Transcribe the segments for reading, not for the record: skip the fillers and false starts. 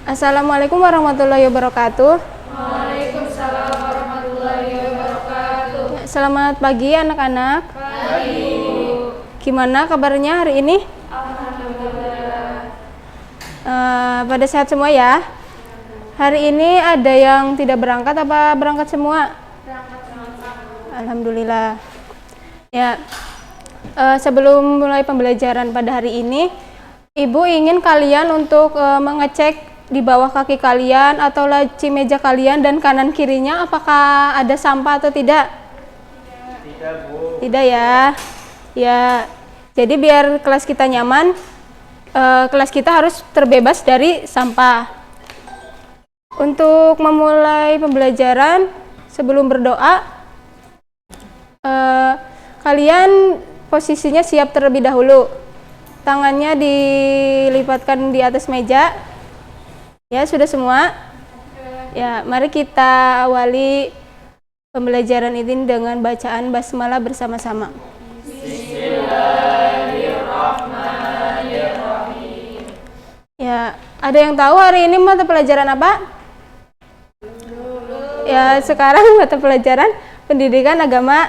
Assalamualaikum warahmatullahi wabarakatuh. Waalaikumsalam warahmatullahi wabarakatuh. Selamat pagi anak-anak. Pagi, Bu. Gimana kabarnya hari ini? Alhamdulillah. Pada sehat semua ya? Hari ini ada yang tidak berangkat apa berangkat semua? Berangkat. Alhamdulillah. Ya, sebelum mulai pembelajaran pada hari ini, Ibu ingin kalian untuk mengecek di bawah kaki kalian atau laci meja kalian dan kanan kirinya apakah ada sampah atau tidak? Tidak, Bu. Tidak ya. Ya. Jadi biar kelas kita nyaman, kelas kita harus terbebas dari sampah. Untuk memulai pembelajaran, sebelum berdoa, kalian posisinya siap terlebih dahulu. Tangannya dilipatkan di atas meja. Ya, sudah semua? Ya, mari kita awali pembelajaran ini dengan bacaan basmalah bersama-sama. Bismillahirrahmanirrahim. Ya, ada yang tahu hari ini mata pelajaran apa? Ya, sekarang mata pelajaran pendidikan agama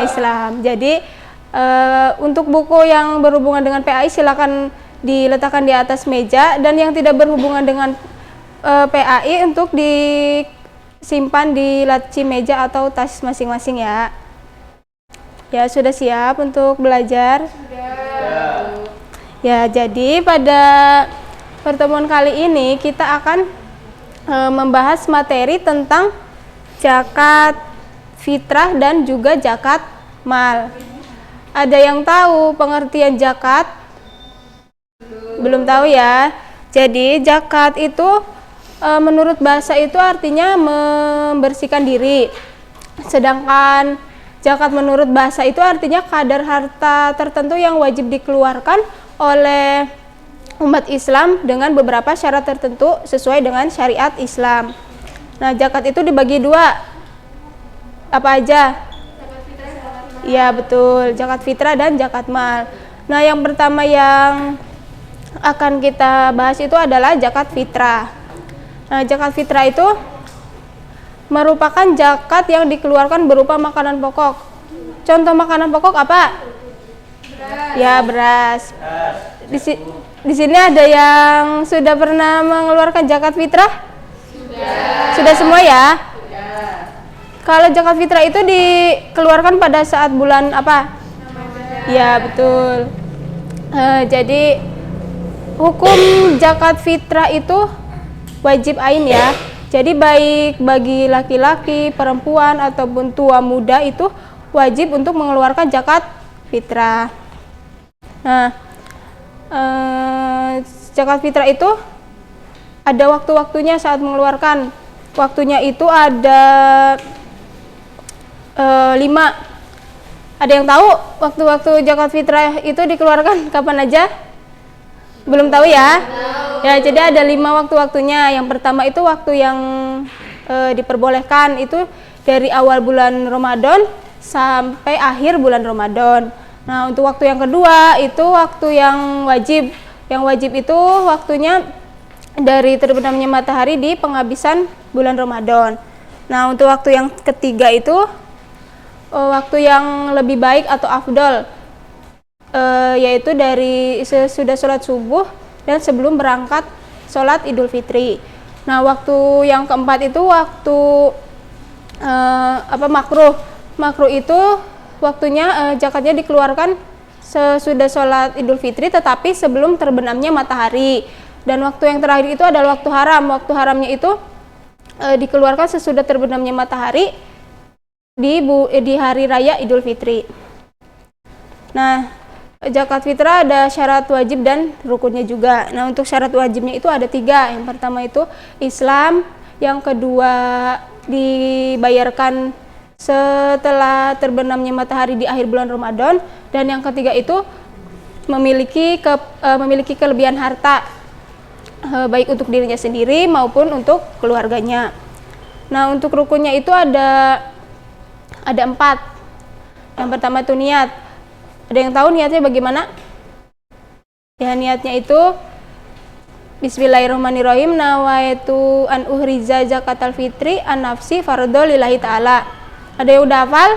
Islam. Jadi, untuk buku yang berhubungan dengan PAI silakan diletakkan di atas meja, dan yang tidak berhubungan dengan PAI untuk disimpan di laci meja atau tas masing-masing ya. Ya, sudah siap untuk belajar? Sudah. Ya, jadi pada pertemuan kali ini kita akan membahas materi tentang zakat fitrah dan juga zakat mal. Ada yang tahu pengertian zakat? Belum tahu ya. Jadi zakat itu menurut bahasa itu artinya membersihkan diri. Sedangkan zakat menurut bahasa itu artinya kadar harta tertentu yang wajib dikeluarkan oleh umat Islam dengan beberapa syarat tertentu sesuai dengan syariat Islam. Nah, zakat itu dibagi dua. Apa aja? Iya, betul. Zakat fitrah dan zakat mal. Nah, yang pertama yang akan kita bahas itu adalah zakat fitrah. Nah, zakat fitrah itu merupakan zakat yang dikeluarkan berupa makanan pokok. Contoh makanan pokok apa? Beras. Ya, beras. Di sini ada yang sudah pernah mengeluarkan zakat fitrah? Sudah semua ya? Sudah. Kalau zakat fitrah itu dikeluarkan pada saat bulan apa? Ya, betul. Jadi hukum zakat fitrah itu wajib ain ya. Jadi baik bagi laki-laki, perempuan ataupun tua muda itu wajib untuk mengeluarkan zakat fitrah. Nah, zakat fitrah itu ada waktu-waktunya saat mengeluarkan. Waktunya itu ada 5. Ada yang tahu waktu-waktu zakat fitrah itu dikeluarkan kapan aja? Belum tahu ya? Ya, jadi ada 5 waktu-waktunya. Yang pertama itu waktu yang diperbolehkan itu dari awal bulan Ramadan sampai akhir bulan Ramadan. Nah, untuk waktu yang kedua itu waktu yang wajib. Yang wajib itu waktunya dari terbenamnya matahari di penghabisan bulan Ramadan. Nah, untuk waktu yang ketiga itu waktu yang lebih baik atau afdol, yaitu dari sesudah sholat subuh dan sebelum berangkat sholat Idul Fitri. Nah, waktu yang keempat itu waktu makruh. Makruh itu waktunya zakatnya dikeluarkan sesudah sholat Idul Fitri tetapi sebelum terbenamnya matahari. Dan waktu yang terakhir itu adalah waktu haram. Waktu haramnya itu dikeluarkan sesudah terbenamnya matahari di hari raya Idul Fitri. Nah, zakat fitrah ada syarat wajib dan rukunnya juga. Nah, untuk syarat wajibnya itu ada 3. Yang pertama itu Islam, yang kedua dibayarkan setelah terbenamnya matahari di akhir bulan Ramadan, dan yang ketiga itu memiliki kelebihan harta, baik untuk dirinya sendiri maupun untuk keluarganya. Nah, untuk rukunnya itu ada 4. Yang pertama itu niat. Ada yang tahu niatnya bagaimana? Ya, niatnya itu Bismillahirrahmanirrahim. Nawaitu an uhriza zakatal fitri an nafsi fardhu lillahi ta'ala. Ada yang udah hafal?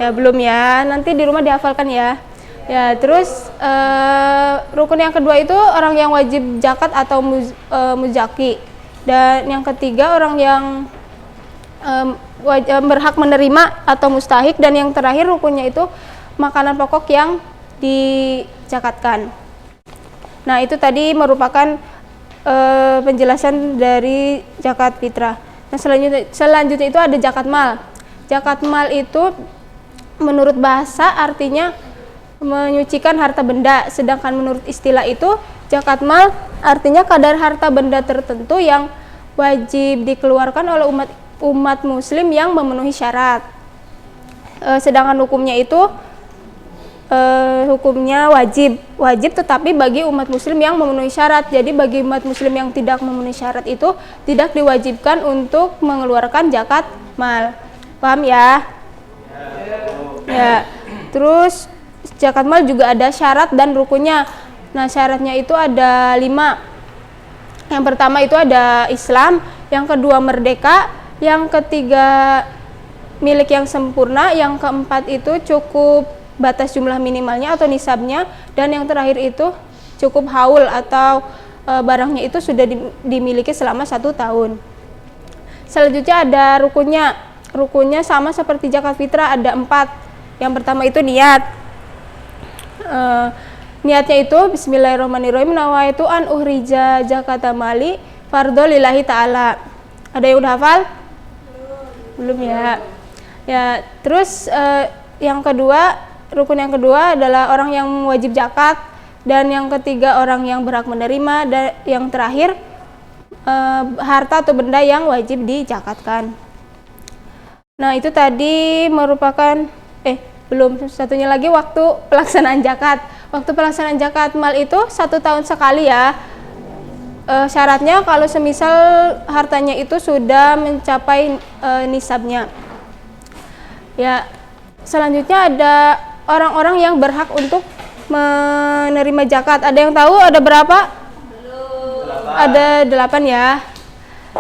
Ya belum ya, nanti di rumah dihafalkan ya. Ya terus rukun yang kedua itu orang yang wajib zakat atau muzaki, dan yang ketiga orang yang berhak menerima atau mustahik, dan yang terakhir rukunnya itu makanan pokok yang dizakatkan. Nah itu tadi merupakan penjelasan dari zakat fitrah. Nah selanjutnya itu ada zakat mal. Zakat mal itu menurut bahasa artinya menyucikan harta benda, sedangkan menurut istilah itu zakat mal artinya kadar harta benda tertentu yang wajib dikeluarkan oleh umat muslim yang memenuhi syarat. Sedangkan hukumnya itu hukumnya wajib tetapi bagi umat muslim yang memenuhi syarat. Jadi bagi umat muslim yang tidak memenuhi syarat itu tidak diwajibkan untuk mengeluarkan zakat mal. Paham ya? Ya. Terus zakat mal juga ada syarat dan rukunnya. Nah syaratnya itu ada 5. Yang pertama itu ada Islam, yang kedua merdeka, yang ketiga milik yang sempurna, yang keempat itu cukup batas jumlah minimalnya atau nisabnya, dan yang terakhir itu cukup haul atau barangnya itu sudah dimiliki selama 1 tahun. Selanjutnya ada rukunnya. Rukunnya sama seperti zakat fitrah, ada 4. Yang pertama itu niat. Niatnya itu Bismillahirrahmanirrahim. Nawaitu an uhrija zakata mali fardhu lillahi ta'ala. Ada yang udah hafal? Belum ya. Ya, terus yang kedua, rukun yang kedua adalah orang yang wajib zakat, dan yang ketiga orang yang berhak menerima, dan yang terakhir harta atau benda yang wajib dizakatkan. Nah itu tadi merupakan belum, satunya lagi waktu pelaksanaan zakat. Waktu pelaksanaan zakat mal itu 1 tahun sekali ya. Syaratnya kalau semisal hartanya itu sudah mencapai nisabnya. Ya, selanjutnya ada orang-orang yang berhak untuk menerima zakat. Ada yang tahu ada berapa? Ada 8 ya.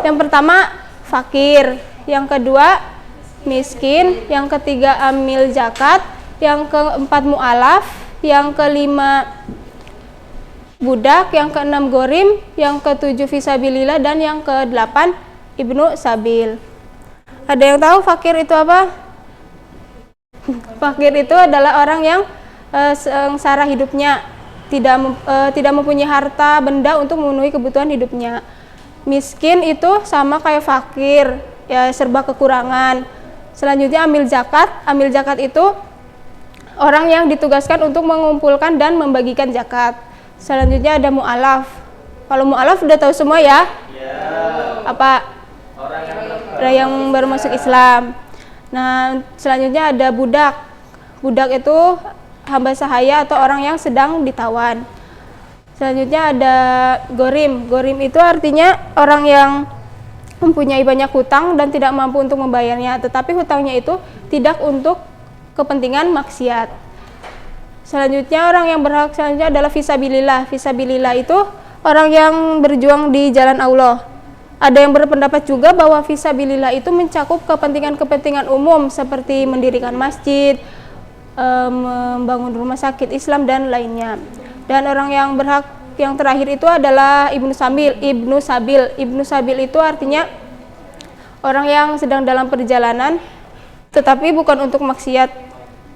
Yang pertama fakir, yang kedua miskin, yang ketiga amil zakat, yang keempat mu'alaf, yang kelima budak, yang keenam gorim, yang ketujuh fisabilillah, dan yang ke-8 ibnu sabil. Ada yang tahu fakir itu apa? Fakir itu adalah orang yang sengsara hidupnya, tidak mempunyai harta benda untuk memenuhi kebutuhan hidupnya. Miskin itu sama kayak fakir, ya serba kekurangan. Selanjutnya amil zakat. Amil zakat itu orang yang ditugaskan untuk mengumpulkan dan membagikan zakat. Selanjutnya ada mu'alaf. Kalau mu'alaf udah tahu semua ya? Apa? Orang yang baru masuk Islam. Nah, selanjutnya ada budak. Budak itu hamba sahaya atau orang yang sedang ditawan. Selanjutnya ada gorim. Gorim itu artinya orang yang mempunyai banyak hutang dan tidak mampu untuk membayarnya, tetapi hutangnya itu tidak untuk kepentingan maksiat. Selanjutnya orang yang berhak selanjutnya adalah fisabilillah. Fisabilillah itu orang yang berjuang di jalan Allah. Ada yang berpendapat juga bahwa fisabilillah itu mencakup kepentingan-kepentingan umum seperti mendirikan masjid, membangun rumah sakit Islam dan lainnya. Dan orang yang berhak yang terakhir itu adalah ibnu sabil. Ibnu sabil itu artinya orang yang sedang dalam perjalanan tetapi bukan untuk maksiat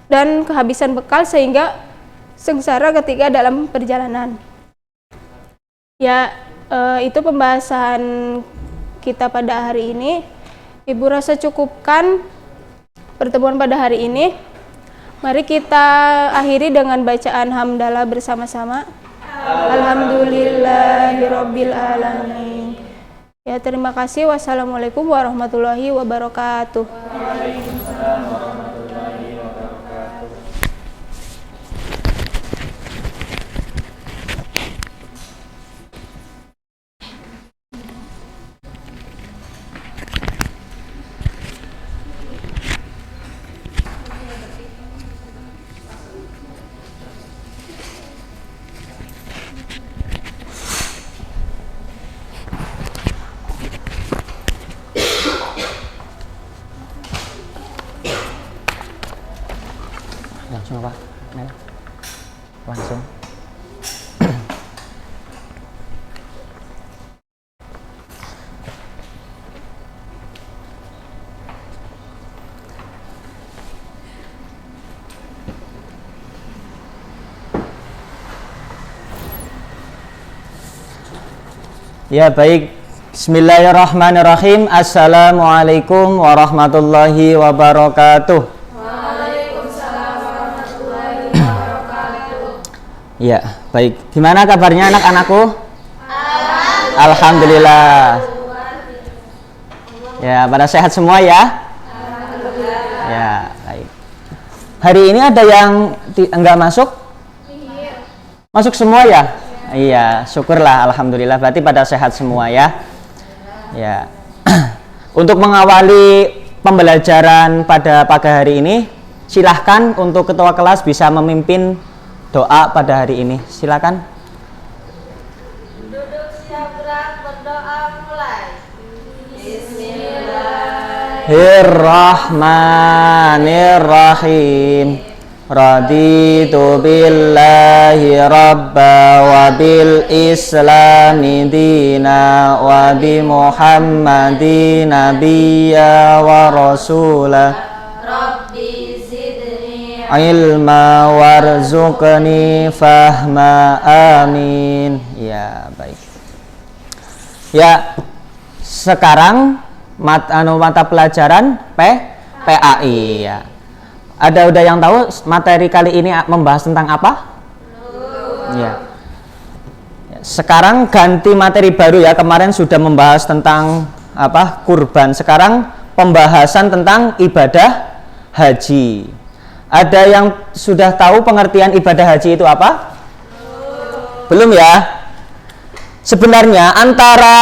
dan kehabisan bekal sehingga sengsara ketika dalam perjalanan. Ya, itu pembahasan kita pada hari ini. Ibu rasa cukupkan pertemuan pada hari ini. Mari kita akhiri dengan bacaan hamdalah bersama-sama. Alhamdulillahirabbil alamin. Ya, terima kasih. Wassalamualaikum warahmatullahi wabarakatuh. Waalaikumsalam warahmatullahi wabarakatuh. Langsung apa? Mel? Langsung. Ya baik, bismillahirrahmanirrahim. Assalamualaikum warahmatullahi wabarakatuh. Waalaikumsalam warahmatullahi wabarakatuh. Ya baik, gimana kabarnya anak-anakku? Alhamdulillah. Ya, pada sehat semua ya? Ya, baik. Hari ini ada yang enggak masuk? Masuk semua ya? Iya, syukurlah, alhamdulillah. Berarti pada sehat semua ya. Ya. Untuk mengawali pembelajaran pada pagi hari ini, silahkan untuk ketua kelas bisa memimpin doa pada hari ini. Silakan. Duduk siap gerak, berdoa mulai. Bismillah. Bismillahirrahmanirrahim. Raditu billahi rabba wa bil islami dina wa bi muhammadin nabiyya wa rasula Rabbi zidni ilma warzuqni fahma amin. Ya baik ya, sekarang mata pelajaran PAI ya. Ada udah yang tahu materi kali ini membahas tentang apa? Ya. Sekarang ganti materi baru ya. Kemarin sudah membahas tentang apa? Kurban. Sekarang pembahasan tentang ibadah haji. Ada yang sudah tahu pengertian ibadah haji itu apa? Belum ya? Sebenarnya antara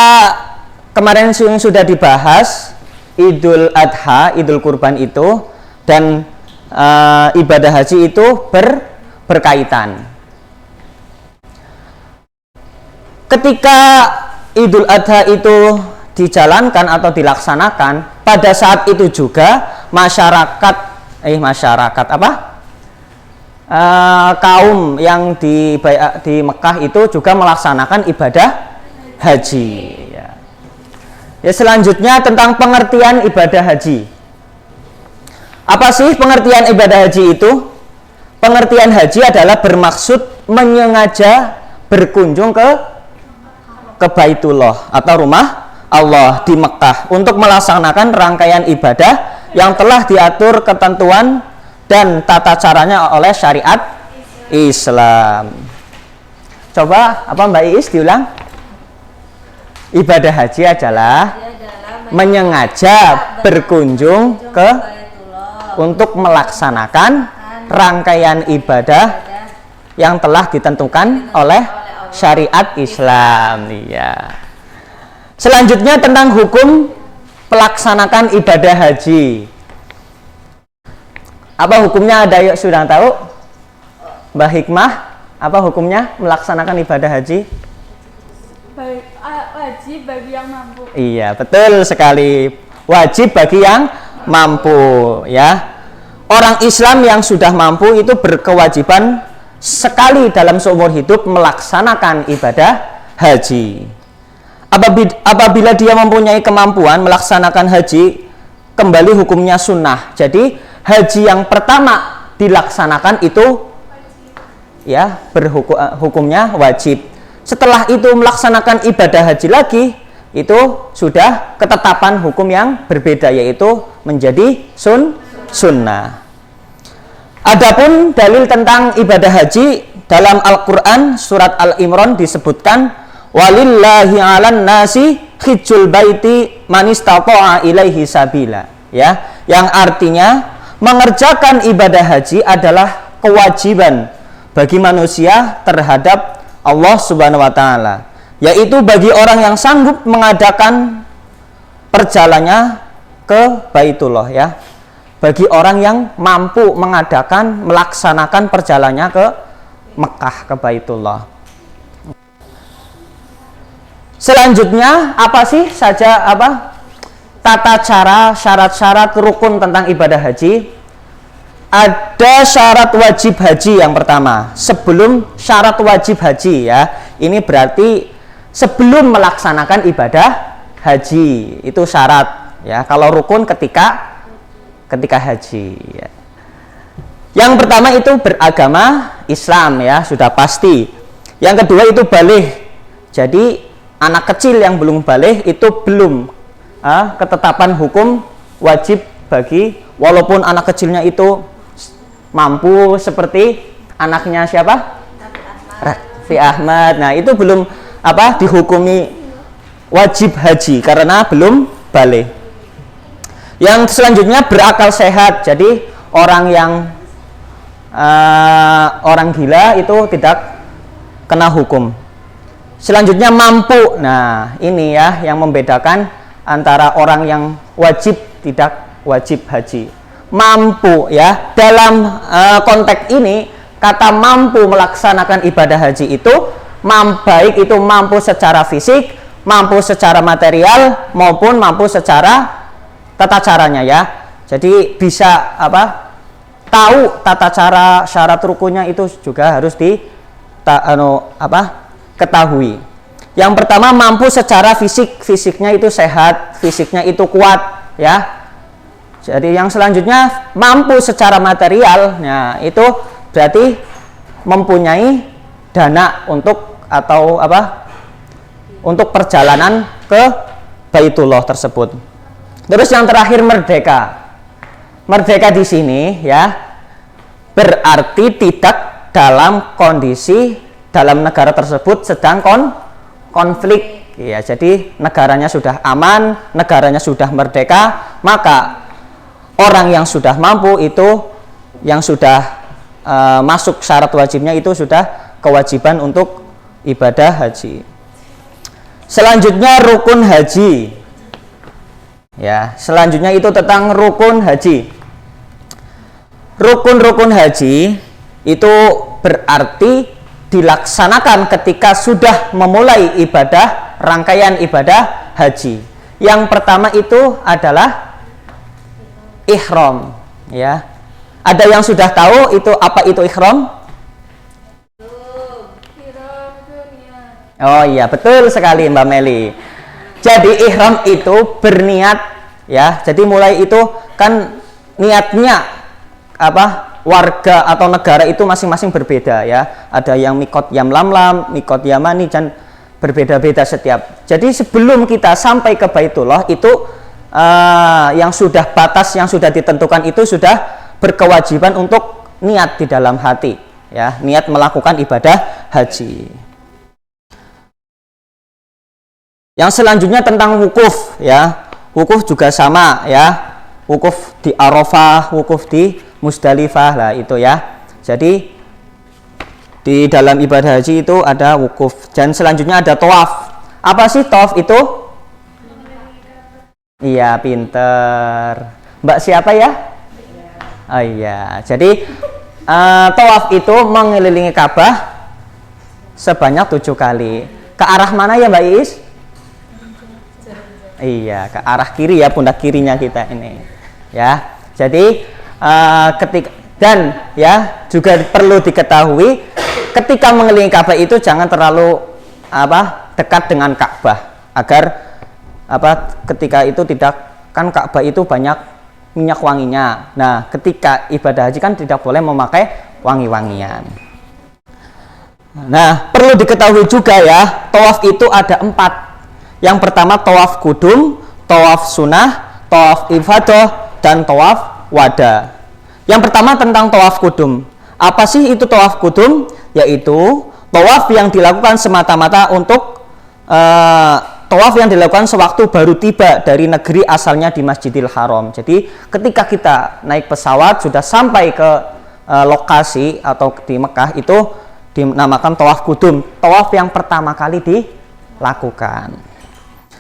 kemarin yang sudah dibahas Idul Adha, Idul Kurban itu dan ibadah haji itu berkaitan. Ketika Idul Adha itu dijalankan atau dilaksanakan, pada saat itu juga masyarakat kaum yang di Mekah itu juga melaksanakan ibadah haji ya. Ya, selanjutnya tentang pengertian ibadah haji. Apa sih pengertian ibadah haji itu? Pengertian haji adalah bermaksud menyengaja berkunjung ke Baitullah atau rumah Allah di Mekah untuk melaksanakan rangkaian ibadah yang telah diatur ketentuan dan tata caranya oleh syariat Islam. Coba apa Mbak Iis diulang? Ibadah haji adalah menyengaja berkunjung untuk melaksanakan rangkaian ibadah yang telah ditentukan oleh syariat Islam. Ya. Selanjutnya tentang hukum pelaksanakan ibadah haji. Apa hukumnya? Ada yang sudah tahu? Mbak Hikmah, apa hukumnya melaksanakan ibadah haji? Wajib bagi yang mampu. Iya, betul sekali. Wajib bagi yang mampu ya. Orang Islam yang sudah mampu itu berkewajiban sekali dalam seumur hidup melaksanakan ibadah haji. Apabila dia mempunyai kemampuan melaksanakan haji, kembali hukumnya sunnah. Jadi haji yang pertama dilaksanakan itu ya hukumnya wajib. Setelah itu melaksanakan ibadah haji lagi, itu sudah ketetapan hukum yang berbeda, yaitu menjadi sunnah. Adapun dalil tentang ibadah haji dalam Al-Quran surat Al-Imran disebutkan walillahi 'alan nasi hijjul baiti man istata'a ilaihi sabila ya, yang artinya mengerjakan ibadah haji adalah kewajiban bagi manusia terhadap Allah Subhanahu wa taala, yaitu bagi orang yang sanggup mengadakan perjalanannya ke Baitullah ya. Bagi orang yang mampu melaksanakan perjalanannya ke Mekah, ke Baitullah. Selanjutnya apa sih tata cara, syarat-syarat rukun tentang ibadah haji? ada syarat wajib haji yang pertama. Sebelum syarat wajib haji ya, ini berarti sebelum melaksanakan ibadah haji itu syarat ya. Kalau rukun ketika haji ya. Yang pertama itu beragama Islam ya, sudah pasti. Yang kedua itu baligh. Jadi anak kecil yang belum baligh itu belum ketetapan hukum wajib bagi, walaupun anak kecilnya itu mampu seperti anaknya siapa? Raffi Ahmad. Nah, itu belum dihukumi wajib haji karena belum baligh. Yang selanjutnya berakal sehat. Jadi orang yang orang gila itu tidak kena hukum. Selanjutnya mampu. Nah, ini ya yang membedakan antara orang yang wajib tidak wajib haji. Mampu ya. Dalam konteks ini kata mampu melaksanakan ibadah haji itu baik itu mampu secara fisik, mampu secara material maupun mampu secara tata caranya ya. Jadi bisa tahu tata cara syarat rukunnya itu juga harus ketahui. Yang pertama mampu secara fisik, fisiknya itu sehat, fisiknya itu kuat ya. Jadi yang selanjutnya mampu secara material. Nah, itu berarti mempunyai dana untuk untuk perjalanan ke Baitullah tersebut. Terus yang terakhir merdeka. Merdeka di sini ya berarti tidak dalam kondisi dalam negara tersebut sedang konflik ya. Jadi negaranya sudah aman, negaranya sudah merdeka, maka orang yang sudah mampu itu yang sudah masuk syarat wajibnya itu sudah kewajiban untuk ibadah haji. Selanjutnya rukun haji. Ya, selanjutnya itu tentang rukun haji. Rukun-rukun haji itu berarti dilaksanakan ketika sudah memulai ibadah, rangkaian ibadah haji. Yang pertama itu adalah ihram, ya. Ada yang sudah tahu itu apa itu ihram? Oh iya, betul sekali Mbak Meli. Jadi ihram itu berniat ya. Jadi mulai itu kan niatnya warga atau negara itu masing-masing berbeda ya. Ada yang mikot yam lamlam, mikot yamani dan berbeda-beda setiap. Jadi sebelum kita sampai ke Baitullah itu yang sudah batas yang sudah ditentukan itu sudah berkewajiban untuk niat di dalam hati ya, niat melakukan ibadah haji. Yang selanjutnya tentang wukuf ya. Wukuf juga sama ya. Wukuf di Arafah, wukuf di Musdalifah lah itu ya. Jadi di dalam ibadah haji itu ada wukuf. Dan selanjutnya ada tawaf. Apa sih tawaf itu? Iya, pinter. Mbak siapa ya? Oh iya. Jadi tawaf itu mengelilingi Ka'bah sebanyak 7 kali. Ke arah mana ya Mbak Iis? Iya, ke arah kiri ya, pundak kirinya kita ini. Ya. Jadi dan ya juga perlu diketahui ketika mengelilingi Ka'bah itu jangan terlalu dekat dengan Ka'bah agar ketika itu tidak, kan Ka'bah itu banyak minyak wanginya. Nah, ketika ibadah haji kan tidak boleh memakai wangi-wangian. Nah, perlu diketahui juga ya, tawaf itu ada 4. Yang pertama tawaf kudum, tawaf sunnah, tawaf ifadah, dan tawaf wada. Yang pertama tentang tawaf kudum. Apa sih itu tawaf kudum? Yaitu tawaf yang dilakukan semata-mata untuk tawaf yang dilakukan sewaktu baru tiba dari negeri asalnya di Masjidil Haram. Jadi ketika kita naik pesawat sudah sampai ke lokasi atau di Mekah itu dinamakan tawaf kudum, tawaf yang pertama kali dilakukan.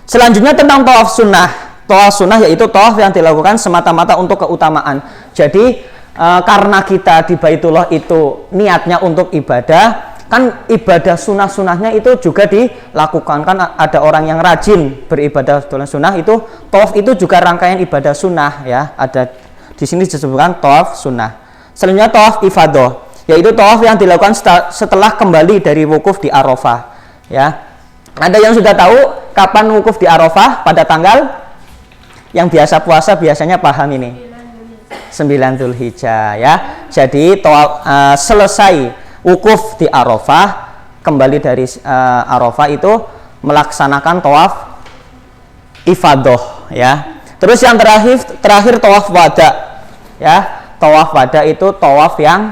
Selanjutnya tentang tawaf sunnah. Tawaf sunnah yaitu tawaf yang dilakukan semata-mata untuk keutamaan. Jadi karena kita di Baitullah itu niatnya untuk ibadah, kan ibadah sunnah-sunnahnya itu juga dilakukan. Kan ada orang yang rajin beribadah sunnah itu, tawaf itu juga rangkaian ibadah sunnah ya. Ada di sini disebutkan tawaf sunnah. Selanjutnya tawaf ifadah, yaitu tawaf yang dilakukan setelah kembali dari wukuf di Arafah. Ya, ada yang sudah tahu kapan wukuf di Arafah? Pada tanggal yang biasa puasa biasanya paham ini. 9 Dzulhijjah ya. Jadi selesai wukuf di Arafah, kembali dari Arafah itu melaksanakan tawaf ifadah ya. Terus yang terakhir tawaf wada ya. Tawaf wada itu tawaf yang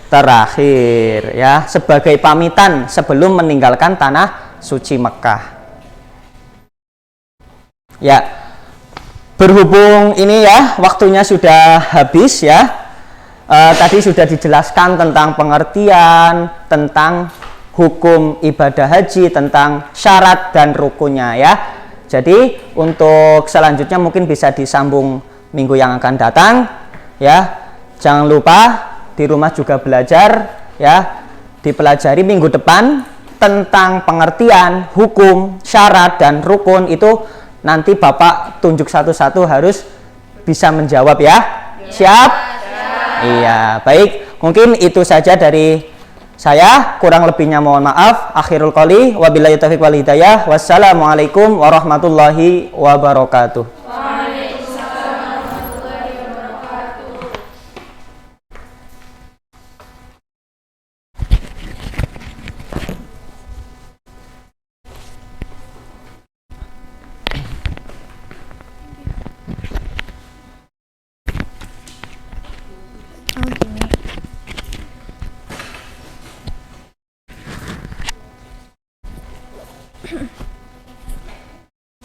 terakhir ya, sebagai pamitan sebelum meninggalkan tanah suci Mekah. Ya, berhubung ini ya waktunya sudah habis ya. Tadi sudah dijelaskan tentang pengertian, tentang hukum ibadah haji, tentang syarat dan rukunnya ya. Jadi untuk selanjutnya mungkin bisa disambung minggu yang akan datang ya. Jangan lupa di rumah juga belajar ya, dipelajari minggu depan tentang pengertian, hukum, syarat dan rukun. Itu nanti Bapak tunjuk satu-satu, harus bisa menjawab ya. Siap? Iya, baik. Mungkin itu saja dari saya, kurang lebihnya mohon maaf. Akhirul qouli wabillahi taufiq wal hidayah. Wassalamualaikum warahmatullahi wabarakatuh.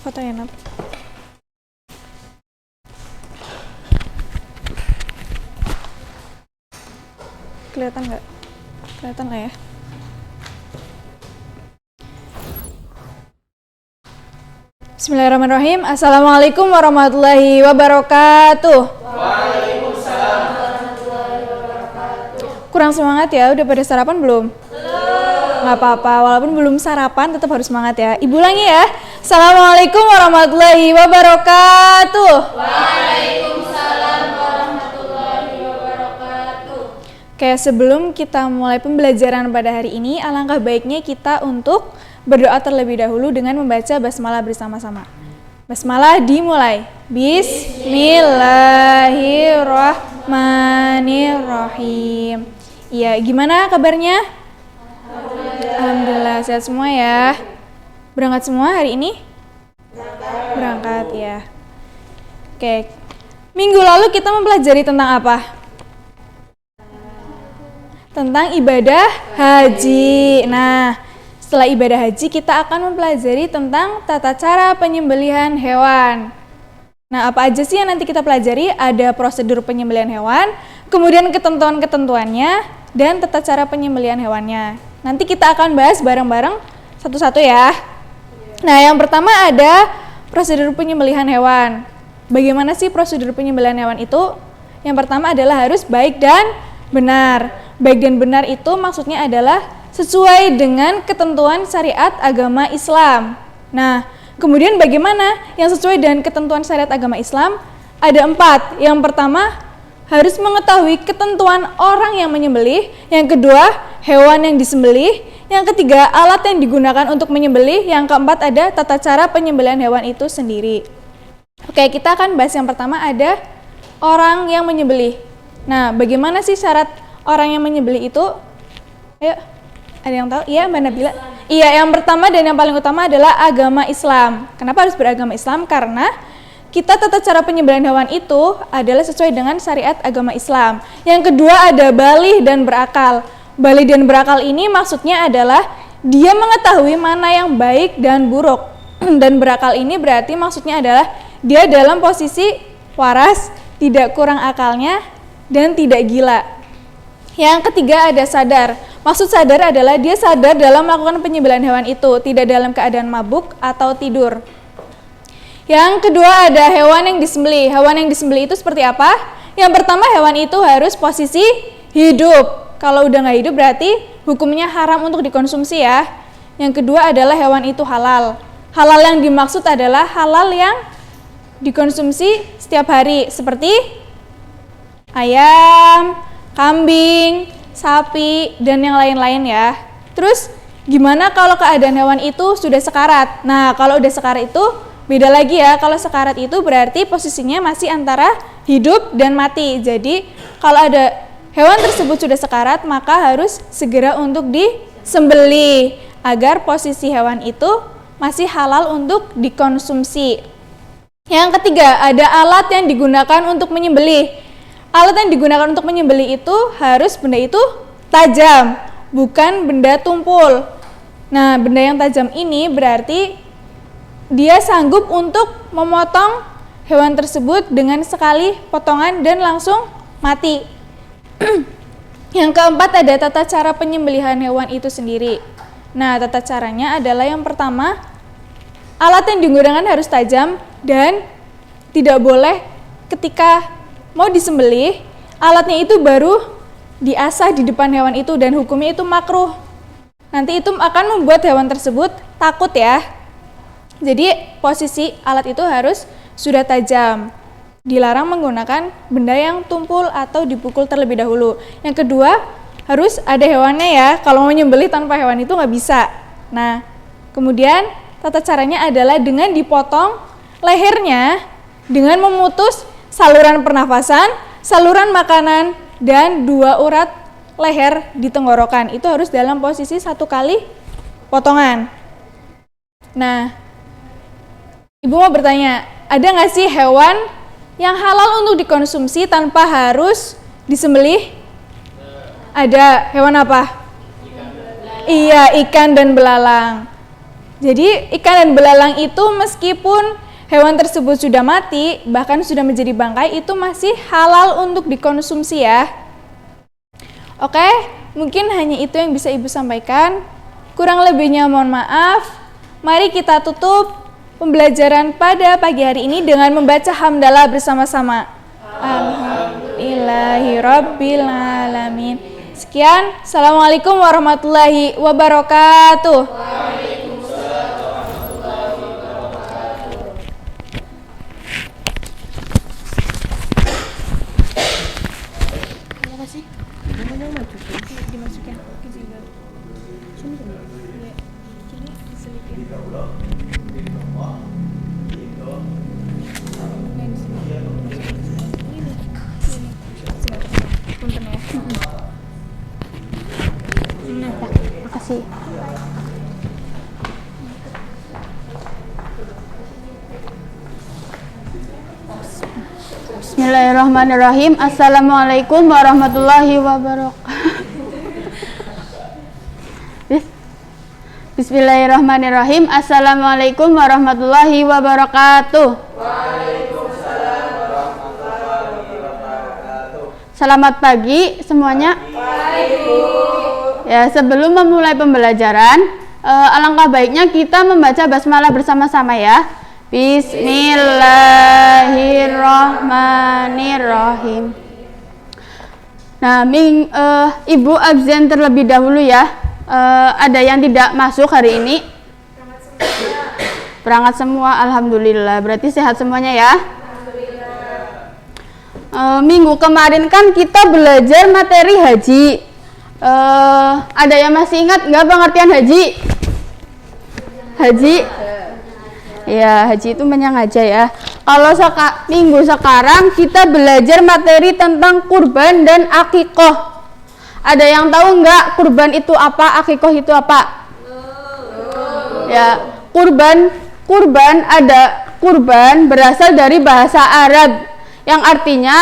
Foto ya, Nap. Kelihatan nggak? Kelihatan lah ya. Bismillahirrahmanirrahim. Assalamualaikum warahmatullahi wabarakatuh. Waalaikumsalam warahmatullahi wabarakatuh. Kurang semangat ya? Udah pada sarapan belum? Nggak apa-apa, walaupun belum sarapan tetap harus semangat ya. Ibu ulangi ya. Assalamualaikum warahmatullahi wabarakatuh. Waalaikumsalam warahmatullahi wabarakatuh. Oke, sebelum kita mulai pembelajaran pada hari ini, alangkah baiknya kita untuk berdoa terlebih dahulu dengan membaca basmalah bersama-sama. Basmalah dimulai. Bismillahirrahmanirrahim. Iya, gimana kabarnya? Alhamdulillah sehat semua ya. Berangkat semua hari ini? Berangkat ya. Oke. Minggu lalu kita mempelajari tentang apa? Tentang ibadah haji. Nah, setelah ibadah haji kita akan mempelajari tentang tata cara penyembelihan hewan. Nah, apa aja sih yang nanti kita pelajari? Ada prosedur penyembelihan hewan, kemudian ketentuan-ketentuannya, dan tata cara penyembelihan hewannya. Nanti kita akan bahas bareng-bareng satu-satu ya. Nah, yang pertama ada prosedur penyembelihan hewan. Bagaimana sih prosedur penyembelihan hewan itu? Yang pertama adalah harus baik dan benar. Baik dan benar itu maksudnya adalah sesuai dengan ketentuan syariat agama Islam. Nah, kemudian bagaimana yang sesuai dengan ketentuan syariat agama Islam? Ada 4. Yang pertama, harus mengetahui ketentuan orang yang menyembelih. Yang kedua, hewan yang disembelih. Yang ketiga, alat yang digunakan untuk menyembelih. Yang keempat, ada tata cara penyembelihan hewan itu sendiri. Oke, kita akan bahas yang pertama, ada orang yang menyembelih. Nah, bagaimana sih syarat orang yang menyembelih itu? Ayo, ada yang tahu? Iya, Mbak Nabila? Iya, yang pertama dan yang paling utama adalah agama Islam. Kenapa harus beragama Islam? Karena kita tata cara penyembelihan hewan itu adalah sesuai dengan syariat agama Islam. Yang kedua ada balih dan berakal. Balih dan berakal ini maksudnya adalah dia mengetahui mana yang baik dan buruk. Dan berakal ini berarti maksudnya adalah dia dalam posisi waras, tidak kurang akalnya, dan tidak gila. Yang ketiga ada sadar. Maksud sadar adalah dia sadar dalam melakukan penyembelihan hewan itu, tidak dalam keadaan mabuk atau tidur. Yang kedua ada hewan yang disembelih. Hewan yang disembelih itu seperti apa? Yang pertama, hewan itu harus posisi hidup. Kalau udah nggak hidup berarti hukumnya haram untuk dikonsumsi ya. Yang kedua adalah hewan itu halal. Halal yang dimaksud adalah halal yang dikonsumsi setiap hari. Seperti ayam, kambing, sapi, dan yang lain-lain ya. Terus gimana kalau keadaan hewan itu sudah sekarat? Nah, kalau udah sekarat itu beda lagi ya. Kalau sekarat itu berarti posisinya masih antara hidup dan mati. Jadi kalau ada hewan tersebut sudah sekarat, maka harus segera untuk disembelih agar posisi hewan itu masih halal untuk dikonsumsi. Yang ketiga, ada alat yang digunakan untuk menyembelih. Alat yang digunakan untuk menyembelih itu harus benda itu tajam, bukan benda tumpul. Nah, benda yang tajam ini berarti dia sanggup untuk memotong hewan tersebut dengan sekali potongan dan langsung mati. Yang keempat, ada tata cara penyembelihan hewan itu sendiri. Nah, tata caranya adalah yang pertama, alat yang digunakan harus tajam dan tidak boleh ketika mau disembelih, alatnya itu baru diasah di depan hewan itu dan hukumnya itu makruh. Nanti itu akan membuat hewan tersebut takut ya. Jadi posisi alat itu harus sudah tajam. Dilarang menggunakan benda yang tumpul atau dipukul terlebih dahulu. Yang kedua, harus ada hewannya ya. Kalau mau nyembelih tanpa hewan itu nggak bisa. Nah, kemudian tata caranya adalah dengan dipotong lehernya dengan memutus saluran pernafasan, saluran makanan, dan 2 urat leher di tenggorokan. Itu harus dalam posisi 1 kali potongan. Nah, Ibu mau bertanya, ada nggak sih hewan yang halal untuk dikonsumsi tanpa harus disembelih? Ada. Hewan apa? Iya, ikan dan belalang. Jadi ikan dan belalang itu meskipun hewan tersebut sudah mati, bahkan sudah menjadi bangkai, itu masih halal untuk dikonsumsi ya. Oke, mungkin hanya itu yang bisa Ibu sampaikan. Kurang lebihnya mohon maaf. Mari kita tutup pembelajaran pada pagi hari ini dengan membaca hamdalah bersama-sama. Alhamdulillahirabbil alamin. Sekian. Assalamualaikum warahmatullahi wabarakatuh. Makasih. Bismillahirrahmanirrahim. Assalamualaikum warahmatullahi wabarakatuh. Bismillahirrahmanirrahim. Assalamualaikum warahmatullahi wabarakatuh. Waalaikumsalam warahmatullahi wabarakatuh. Selamat pagi semuanya. Ya, sebelum memulai pembelajaran, alangkah baiknya kita membaca basmalah bersama-sama ya. Bismillahirrahmanirrahim. Nah, Ibu absen terlebih dahulu ya. Ada yang tidak masuk hari ini? Berangkat semua, alhamdulillah. Berarti sehat semuanya ya. Minggu kemarin kan kita belajar materi haji. Ada yang masih ingat nggak pengertian haji? Haji? Ya, haji itu menyengaja ya. Kalau minggu sekarang kita belajar materi tentang kurban dan akikoh. Ada yang tahu nggak kurban itu apa, akikoh itu apa? Ya, kurban ada kurban berasal dari bahasa Arab yang artinya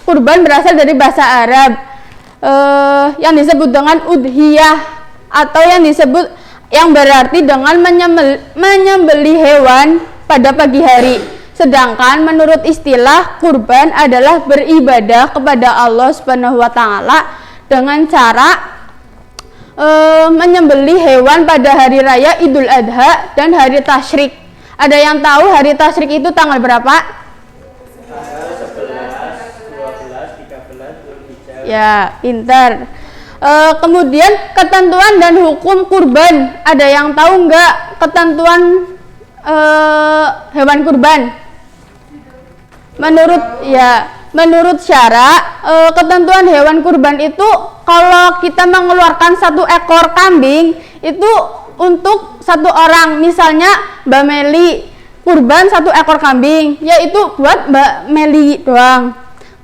kurban berasal dari bahasa Arab yang disebut dengan udhiyah atau yang berarti dengan menyembelih hewan pada pagi hari. Sedangkan menurut istilah kurban adalah beribadah kepada Allah Subhanahu wa taala dengan cara menyembelih hewan pada hari raya Idul Adha dan hari tasyrik. Ada yang tahu hari tasyrik itu tanggal berapa? Tanggal 11, 12, 13 Dzulhijjah. Ya, pintar. Kemudian ketentuan dan hukum kurban. Ada yang tahu nggak ketentuan hewan kurban? menurut syara ketentuan hewan kurban itu kalau kita mengeluarkan 1 ekor kambing itu untuk 1 orang. Misalnya Mbak Meli kurban 1 ekor kambing, yaitu buat Mbak Meli doang.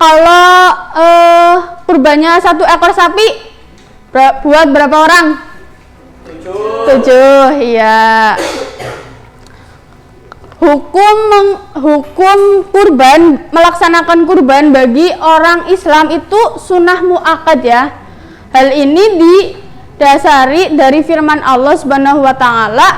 Kalau kurbannya 1 ekor sapi buat berapa orang? 7, iya. Hukum kurban, melaksanakan kurban bagi orang Islam itu sunnah muakkad ya. Hal ini didasari dari firman Allah Subhanahu wa taala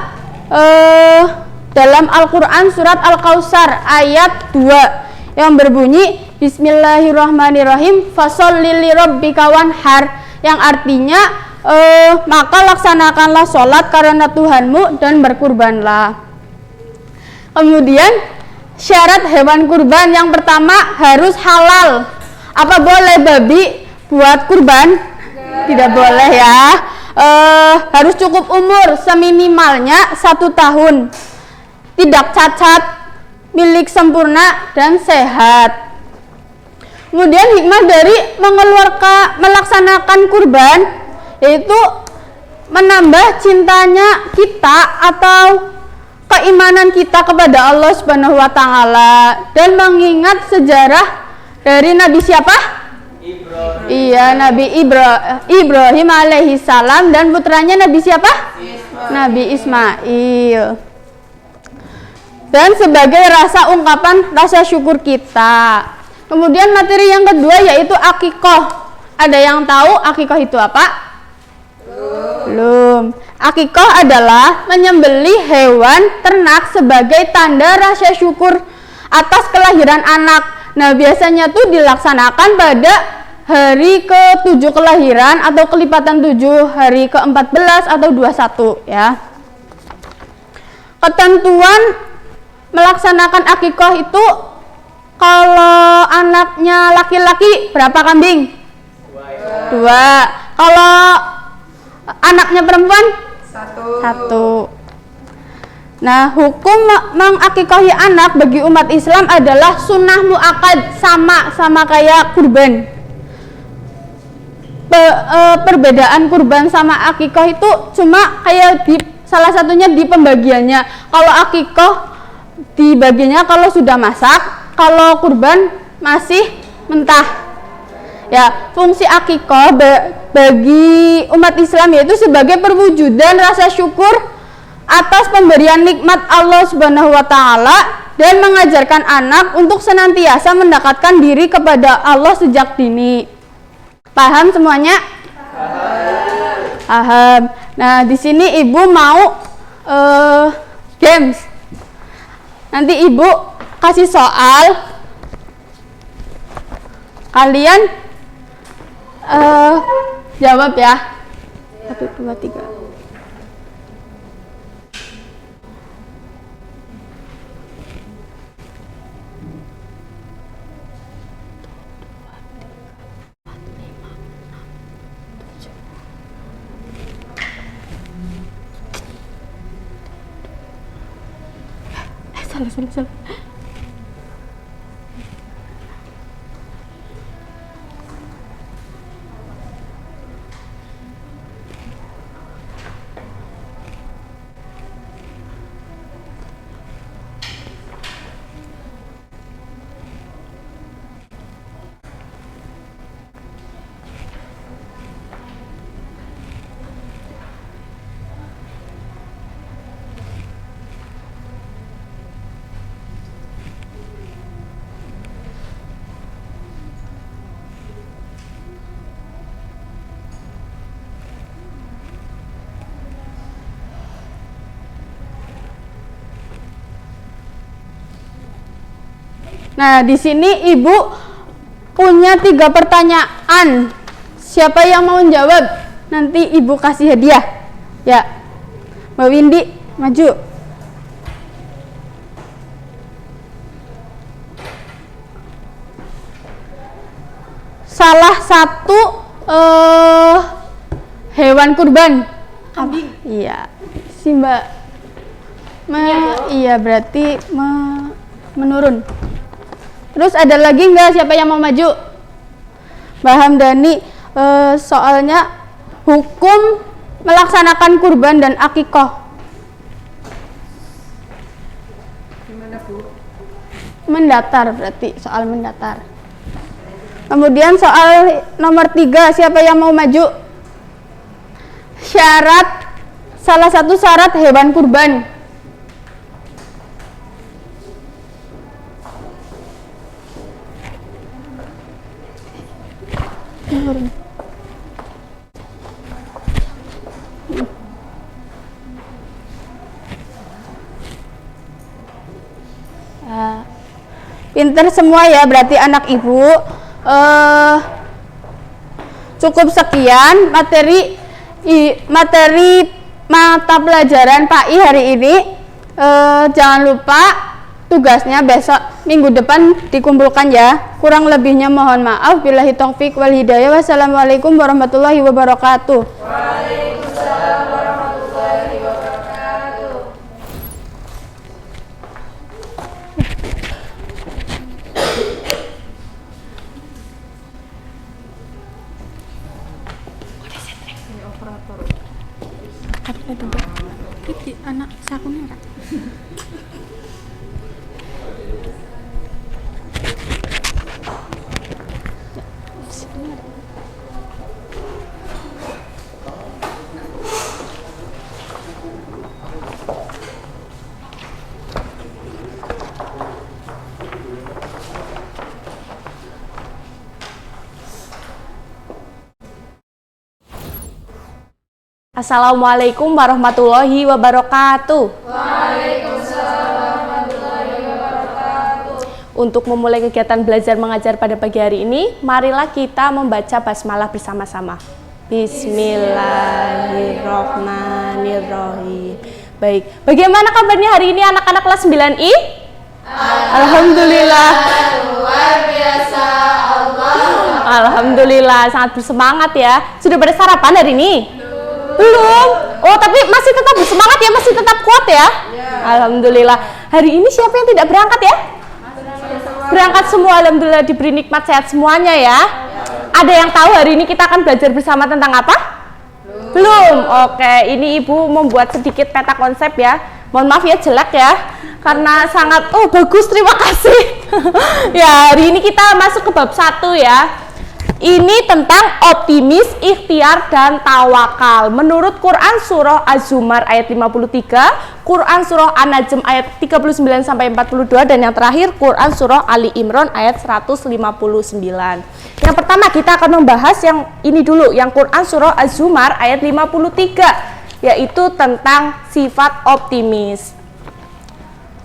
dalam Al-Qur'an surat Al-Kautsar ayat 2 yang berbunyi Bismillahirrahmanirrahim fasholli lirabbika wanhar, yang artinya maka laksanakanlah sholat karena Tuhanmu dan berkurbanlah. Kemudian syarat hewan kurban yang pertama harus halal. Apa boleh babi buat kurban? Tidak boleh ya. Harus cukup umur, seminimalnya 1 tahun, tidak cacat, milik sempurna dan sehat. Kemudian hikmah dari melaksanakan kurban yaitu menambah cintanya kita atau keimanan kita kepada Allah Subhanahu wa taala dan mengingat sejarah dari Nabi siapa? Ibrahim. Iya, Nabi Ibrahim alaihi salam dan putranya Nabi siapa? Nabi Ismail. Dan sebagai rasa ungkapan rasa syukur kita. Kemudian materi yang kedua yaitu akikoh. Ada yang tahu akikoh itu apa? Belum. Akikoh adalah menyembelih hewan ternak sebagai tanda rasa syukur atas kelahiran anak. Nah, biasanya tuh dilaksanakan pada hari ke-7 kelahiran atau kelipatan 7, hari ke-14 atau 21 ya. Ketentuan melaksanakan akikoh itu kalau anaknya laki-laki berapa kambing? 2. Kalau anaknya perempuan? 1. Nah, hukum mengakikohi anak bagi umat Islam adalah sunnah muakkad, sama kayak kurban. Perbedaan kurban sama akikoh itu cuma kayak salah satunya di pembagiannya. Kalau akikoh dibaginya kalau sudah masak, kalau kurban masih mentah. Ya, fungsi akikoh bagi umat Islam yaitu sebagai perwujudan rasa syukur atas pemberian nikmat Allah Subhanahu wa taala dan mengajarkan anak untuk senantiasa mendekatkan diri kepada Allah sejak dini. Paham semuanya? Paham. Nah, di sini Ibu mau games. Nanti Ibu kasih soal. Kalian jawab ya. 1, 2, 3. Salah. Nah, di sini Ibu punya 3 pertanyaan. Siapa yang mau menjawab? Nanti Ibu kasih hadiah. Ya. Mbak Windy, maju. Salah satu hewan kurban. Kambing. Iya. Si Mbak. Iya, berarti menurun. Terus ada lagi nggak siapa yang mau maju? Mbak Hamdani, soalnya hukum melaksanakan kurban dan akikoh. Gimana Bu? Mendatar berarti, soal mendatar. Kemudian soal nomor 3, siapa yang mau maju? Salah satu syarat hewan kurban. Pinter semua ya, berarti anak ibu. Cukup sekian materi mata pelajaran PAI hari ini. Jangan lupa tugasnya besok minggu depan dikumpulkan ya. Kurang lebihnya mohon maaf. Billahi taufik wal hidayah. Wassalamualaikum warahmatullahi wabarakatuh. Waalaikumsalam warahmatullahi wabarakatuh. Anak sakunya Kak. Assalamualaikum warahmatullahi wabarakatuh. Waalaikumsalam warahmatullahi wabarakatuh. Untuk memulai kegiatan belajar mengajar pada pagi hari ini, marilah kita membaca basmalah bersama-sama. Bismillahirrohmanirrohim. Baik, bagaimana kabarnya hari ini anak-anak kelas 9I? Alhamdulillah. Luar biasa Allah. Alhamdulillah, sangat bersemangat ya. Sudah pada sarapan hari ini? Belum. Oh, tapi masih tetap bersemangat ya, masih tetap kuat ya? Alhamdulillah. Hari ini siapa yang tidak berangkat ya? Berangkat semua, alhamdulillah, diberi nikmat sehat semuanya ya. Ada yang tahu hari ini kita akan belajar bersama tentang apa? Belum. Oke, ini Ibu membuat sedikit peta konsep ya. Mohon maaf ya jelek ya, karena sangat bagus, terima kasih. Ya, hari ini kita masuk ke bab 1 ya. Ini tentang optimis, ikhtiar, dan tawakal. Menurut Quran Surah Az-Zumar ayat 53, Quran Surah An-Najm ayat 39-42, dan yang terakhir Quran Surah Ali Imran ayat 159. Yang pertama kita akan membahas yang ini dulu, yang Quran Surah Az-Zumar ayat 53, yaitu tentang sifat optimis.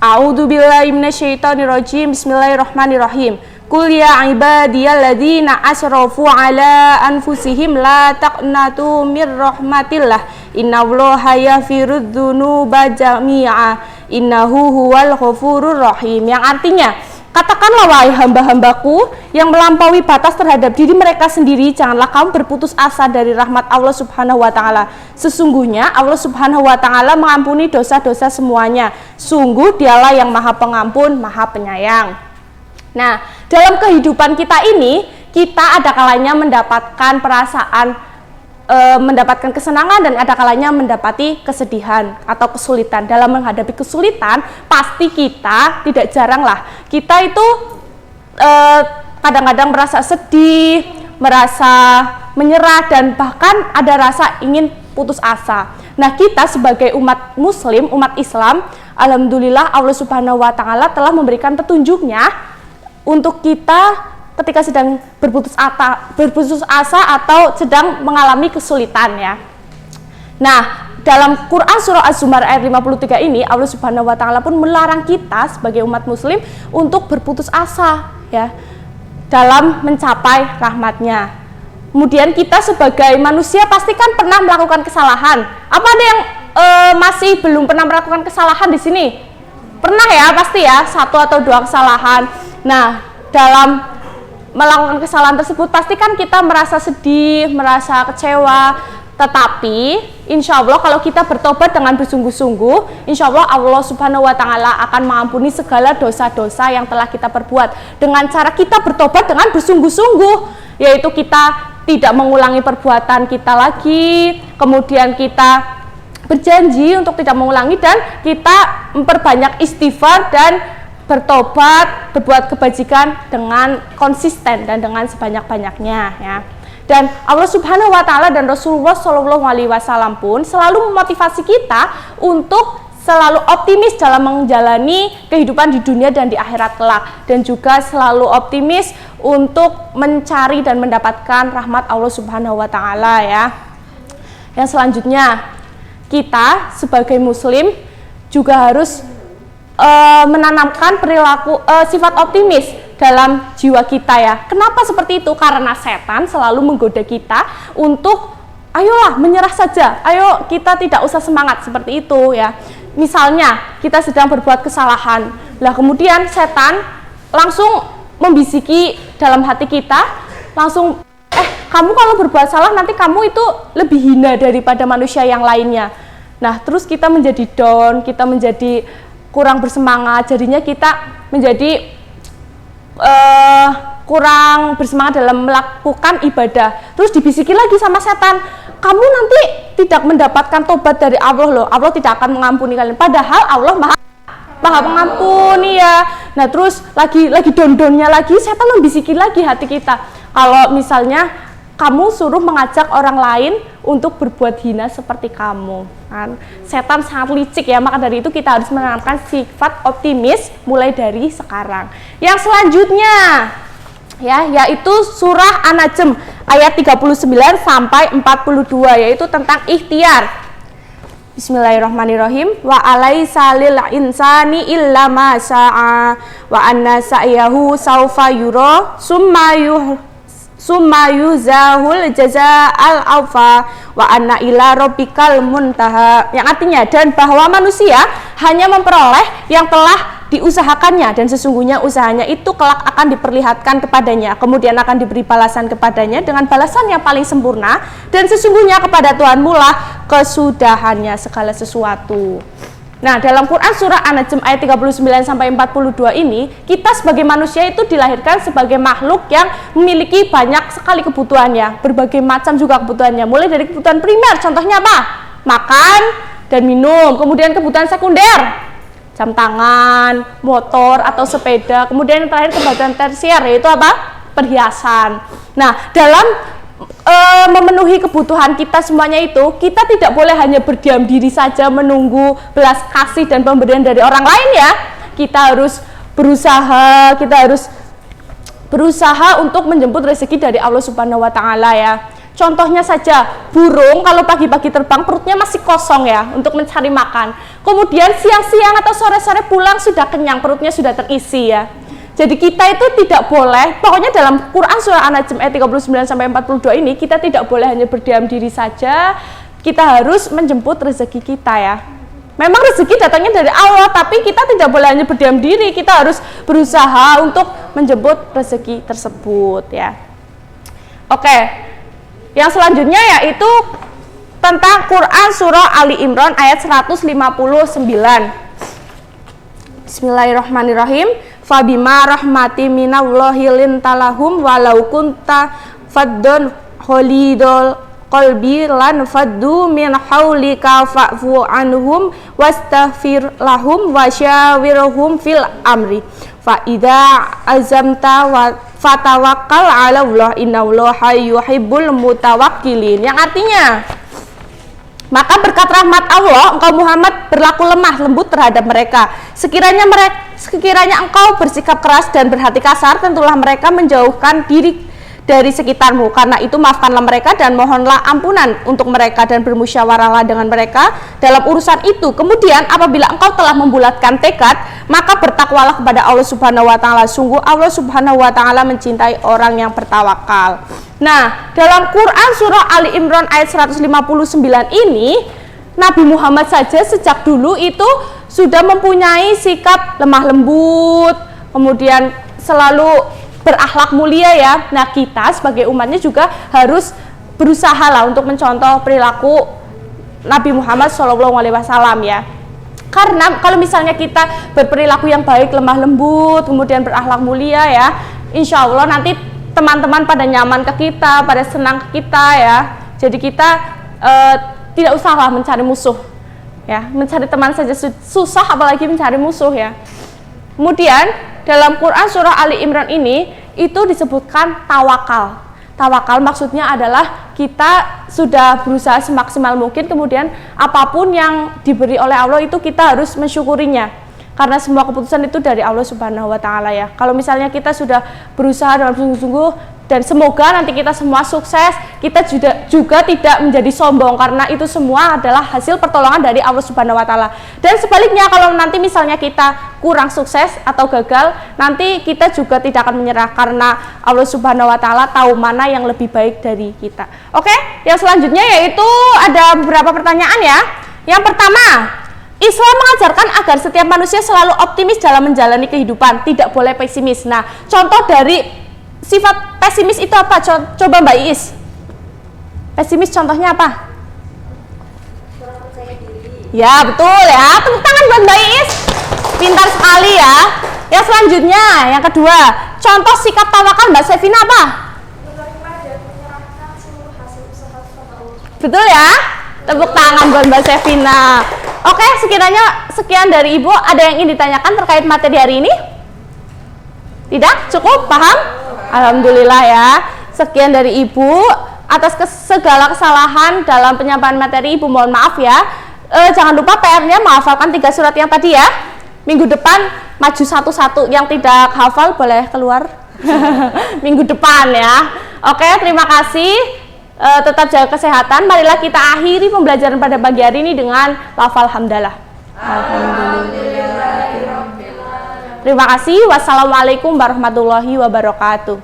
A'udzubillahi minasyaitonirrajim. Bismillahirrahmanirrahim. Qul ya ibadiyalladzina asrafu ala anfusihim la taqnatu mir rahmatillah innallaha yaghfirudz dzunuba jami'a innahu huwal ghafurur rahim. Yang artinya, katakanlah wahai hamba-hambaku yang melampaui batas terhadap diri mereka sendiri, janganlah kamu berputus asa dari rahmat Allah Subhanahu wa taala. Sesungguhnya Allah Subhanahu wa taala mengampuni dosa-dosa semuanya. Sungguh Dialah yang Maha Pengampun, Maha Penyayang. Nah, dalam kehidupan kita ini, kita ada kalanya mendapatkan perasaan, mendapatkan kesenangan, dan ada kalanya mendapati kesedihan atau kesulitan. Dalam menghadapi kesulitan, pasti kita tidak jarang lah, kita itu kadang-kadang merasa sedih, merasa menyerah, dan bahkan ada rasa ingin putus asa. Nah, kita sebagai umat muslim, umat Islam, alhamdulillah Allah Subhanahu wa taala telah memberikan petunjuknya untuk kita ketika sedang berputus asa atau sedang mengalami kesulitan ya. Nah, dalam Quran Surah Az-Zumar ayat 53 ini, Allah Subhanahu wa taala pun melarang kita sebagai umat muslim untuk berputus asa ya dalam mencapai rahmatnya. Kemudian kita sebagai manusia pasti kan pernah melakukan kesalahan. Apa ada yang masih belum pernah melakukan kesalahan di sini? Pernah ya, pasti ya, 1 atau 2 kesalahan. Nah, dalam melakukan kesalahan tersebut pasti kan kita merasa sedih, merasa kecewa, Tetapi insya Allah kalau kita bertobat dengan bersungguh-sungguh, insya Allah Allah Subhanahu wa Ta'ala akan mengampuni segala dosa-dosa yang telah kita perbuat dengan cara kita bertobat dengan bersungguh-sungguh, yaitu kita tidak mengulangi perbuatan kita lagi, kemudian kita berjanji untuk tidak mengulangi, dan kita memperbanyak istighfar dan bertobat, berbuat kebajikan dengan konsisten dan dengan sebanyak-banyaknya ya. Dan Allah Subhanahu wa Ta'ala dan Rasulullah Shallallahu Alaihi Wasallam pun selalu memotivasi kita untuk selalu optimis dalam menjalani kehidupan di dunia dan di akhirat kelak, dan juga selalu optimis untuk mencari dan mendapatkan rahmat Allah Subhanahu wa Ta'ala ya. Yang selanjutnya, kita sebagai muslim juga harus menanamkan perilaku sifat optimis dalam jiwa kita ya. Kenapa seperti itu? Karena setan selalu menggoda kita untuk ayolah menyerah saja, ayo kita tidak usah semangat, seperti itu ya. Misalnya kita sedang berbuat kesalahan, lah kemudian setan langsung membisiki dalam hati kita, langsung kamu kalau berbuat salah nanti kamu itu lebih hina daripada manusia yang lainnya. Nah terus kita menjadi down, kita menjadi kurang bersemangat, jadinya kita menjadi kurang bersemangat dalam melakukan ibadah. Terus dibisiki lagi sama setan, kamu nanti tidak mendapatkan tobat dari Allah loh, Allah tidak akan mengampuni kalian, padahal Allah maha mengampuni ya. Nah terus lagi don-donnya lagi, setan membisiki lagi hati kita, kalau misalnya kamu suruh mengajak orang lain untuk berbuat hina seperti kamu kan. Setan sangat licik ya, maka dari itu kita harus menanamkan sifat optimis mulai dari sekarang. Yang selanjutnya ya, yaitu surah An-Najm ayat 39 sampai 42, yaitu tentang ikhtiar. Bismillahirrahmanirrahim. Wa alaisa lil insani illa ma sa'a wa anna sa'yahu saufa yura summa yuzahul jazaa'al awfa wa anna ila rabbikal muntaha. Yang artinya, dan bahwa manusia hanya memperoleh yang telah diusahakannya, dan sesungguhnya usahanya itu kelak akan diperlihatkan kepadanya, kemudian akan diberi balasan kepadanya dengan balasan yang paling sempurna, dan sesungguhnya kepada Tuhanmu lah kesudahannya segala sesuatu. Nah, dalam Quran surah An-Najm ayat 39 sampai 42 ini, kita sebagai manusia itu dilahirkan sebagai makhluk yang memiliki banyak sekali kebutuhannya, berbagai macam juga kebutuhannya, mulai dari kebutuhan primer, contohnya apa? Makan dan minum, kemudian kebutuhan sekunder, jam tangan, motor atau sepeda, kemudian yang terakhir kebutuhan tersier, yaitu apa? Perhiasan. Nah, dalam memenuhi kebutuhan kita semuanya itu, kita tidak boleh hanya berdiam diri saja menunggu belas kasih dan pemberian dari orang lain ya. Kita harus berusaha untuk menjemput rezeki dari Allah Subhanahu wa Ta'ala ya. Contohnya saja, burung kalau pagi-pagi terbang perutnya masih kosong ya untuk mencari makan. Kemudian siang-siang atau sore-sore pulang sudah kenyang, perutnya sudah terisi ya. Jadi kita itu tidak boleh, pokoknya dalam Quran surah An-Najm ayat 39 sampai 42 ini, kita tidak boleh hanya berdiam diri saja, kita harus menjemput rezeki kita ya. Memang rezeki datangnya dari Allah, tapi kita tidak boleh hanya berdiam diri, kita harus berusaha untuk menjemput rezeki tersebut ya. Oke. Yang selanjutnya yaitu tentang Quran surah Ali Imran ayat 159. Bismillahirrahmanirrahim. Fabima rahmati minallahi lintalahum walau kunta faddun khalidul qalbi lan faddu min haulika fa'fu anhum wastaghfir lahum wasyawirhum fil amri fa idza azamta wa fatawakkal 'ala Allah innallaha yuhibbul mutawakkilin. Yang artinya, maka berkat rahmat Allah engkau Muhammad berlaku lemah lembut terhadap mereka. Sekiranya engkau bersikap keras dan berhati kasar, tentulah mereka menjauhkan diri dari sekitarmu. Karena itu maafkanlah mereka dan mohonlah ampunan untuk mereka dan bermusyawarahlah dengan mereka dalam urusan itu. Kemudian apabila engkau telah membulatkan tekad, maka bertakwalah kepada Allah Subhanahu wa Ta'ala. Sungguh Allah Subhanahu wa Ta'ala mencintai orang yang bertawakal. Nah, dalam Quran surah Ali Imran ayat 159 ini, Nabi Muhammad saja sejak dulu itu sudah mempunyai sikap lemah lembut, kemudian selalu berakhlak mulia ya. Nah, kita sebagai umatnya juga harus berusaha lah untuk mencontoh perilaku Nabi Muhammad SAW ya. Karena kalau misalnya kita berperilaku yang baik, lemah lembut, kemudian berakhlak mulia ya, insya Allah nanti teman-teman pada nyaman ke kita, pada senang ke kita ya. Jadi kita tidak usahlah mencari musuh ya, mencari teman saja susah apalagi mencari musuh ya. Kemudian dalam Quran surah Ali Imran ini itu disebutkan tawakal. Tawakal maksudnya adalah kita sudah berusaha semaksimal mungkin, kemudian apapun yang diberi oleh Allah itu kita harus mensyukurinya. Karena semua keputusan itu dari Allah Subhanahu wa taala ya. Kalau misalnya kita sudah berusaha dengan sungguh-sungguh dan semoga nanti kita semua sukses, kita juga tidak menjadi sombong karena itu semua adalah hasil pertolongan dari Allah Subhanahu wa taala. Dan sebaliknya kalau nanti misalnya kita kurang sukses atau gagal, nanti kita juga tidak akan menyerah karena Allah Subhanahu wa taala tahu mana yang lebih baik dari kita. Oke, yang selanjutnya yaitu ada beberapa pertanyaan ya. Yang pertama, Islam mengajarkan agar setiap manusia selalu optimis dalam menjalani kehidupan, tidak boleh pesimis. Nah, contoh dari sifat pesimis itu apa? Coba Mbak Iis. Pesimis contohnya apa? Ya, betul ya. Tepuk tangan buat Mbak Iis. Pintar sekali ya. Yang selanjutnya, yang kedua, contoh sikap tawakal Mbak Sevina apa? Betul ya? Tepuk tangan buat Mbak Sevina. Oke, sekiranya sekian dari Ibu. Ada yang ingin ditanyakan terkait materi hari ini? Tidak? Cukup? Paham? Alhamdulillah ya. Sekian dari Ibu. Atas segala kesalahan dalam penyampaian materi, Ibu mohon maaf ya. Jangan lupa PR-nya menghafalkan 3 surat yang tadi ya. Minggu depan maju satu-satu. Yang tidak hafal boleh keluar minggu depan ya. Oke, terima kasih. Tetap jaga kesehatan. Marilah kita akhiri pembelajaran pada pagi hari ini dengan lafal hamdalah. Alhamdulillah. Terima kasih. Wassalamualaikum warahmatullahi wabarakatuh.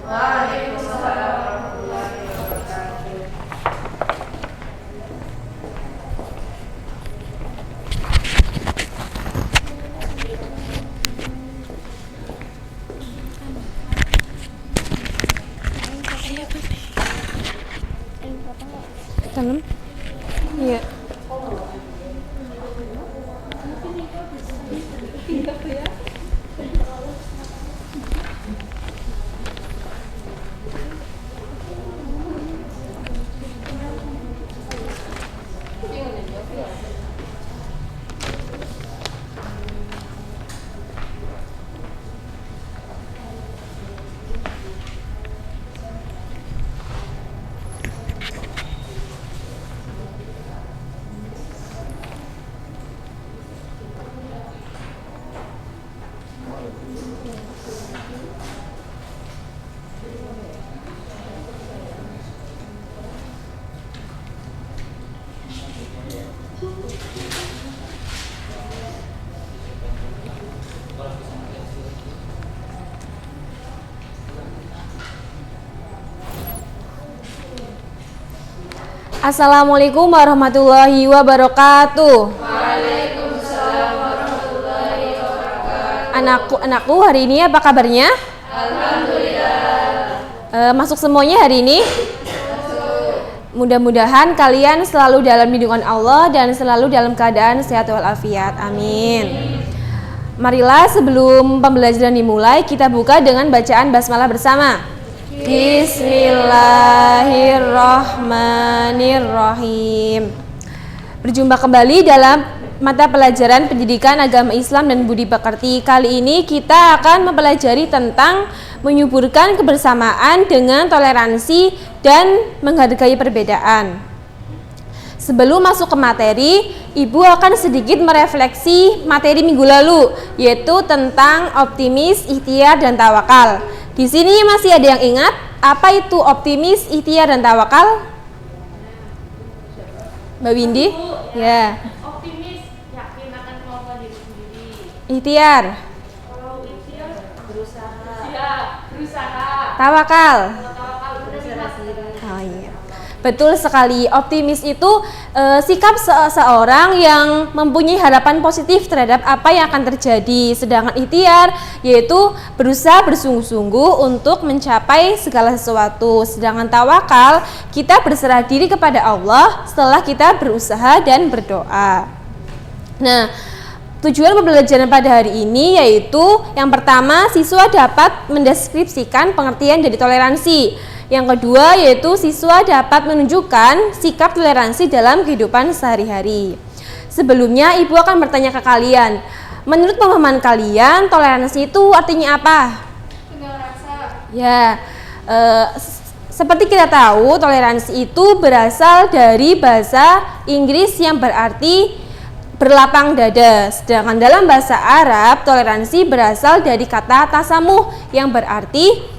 Dalam? Iya. Assalamualaikum warahmatullahi wabarakatuh. Waalaikumsalam warahmatullahi wabarakatuh. Anakku hari ini apa kabarnya? Alhamdulillah. Masuk semuanya hari ini? Mudah-mudahan kalian selalu dalam lindungan Allah dan selalu dalam keadaan sehat walafiat. Amin. Marilah sebelum pembelajaran dimulai kita buka dengan bacaan basmalah bersama. Bismillahirrahmanirrahim. Berjumpa kembali dalam mata pelajaran Pendidikan Agama Islam dan Budi Pekerti. Kali ini kita akan mempelajari tentang menyuburkan kebersamaan dengan toleransi dan menghargai perbedaan. Sebelum masuk ke materi, Ibu akan sedikit merefleksi materi minggu lalu, yaitu tentang optimis, ikhtiar, dan tawakal. Di sini masih ada yang ingat apa itu optimis, ikhtiar, dan tawakal? Mbak Windy? Ya. Optimis, yakin akan kemampuan diri sendiri. Ikhtiar. Kalau ikhtiar berusaha. Berusaha. Tawakal. Tawakal berusaha. Oh iya. Betul sekali, optimis itu sikap seseorang yang mempunyai harapan positif terhadap apa yang akan terjadi. Sedangkan ikhtiar yaitu berusaha bersungguh-sungguh untuk mencapai segala sesuatu. Sedangkan tawakal, kita berserah diri kepada Allah setelah kita berusaha dan berdoa. Nah, tujuan pembelajaran pada hari ini yaitu yang pertama, siswa dapat mendeskripsikan pengertian dari toleransi. Yang kedua yaitu siswa dapat menunjukkan sikap toleransi dalam kehidupan sehari-hari. Sebelumnya Ibu akan bertanya ke kalian, menurut pemahaman kalian toleransi itu artinya apa? Ya, seperti kita tahu toleransi itu berasal dari bahasa Inggris yang berarti berlapang dada. Sedangkan dalam bahasa Arab toleransi berasal dari kata tasamuh yang berarti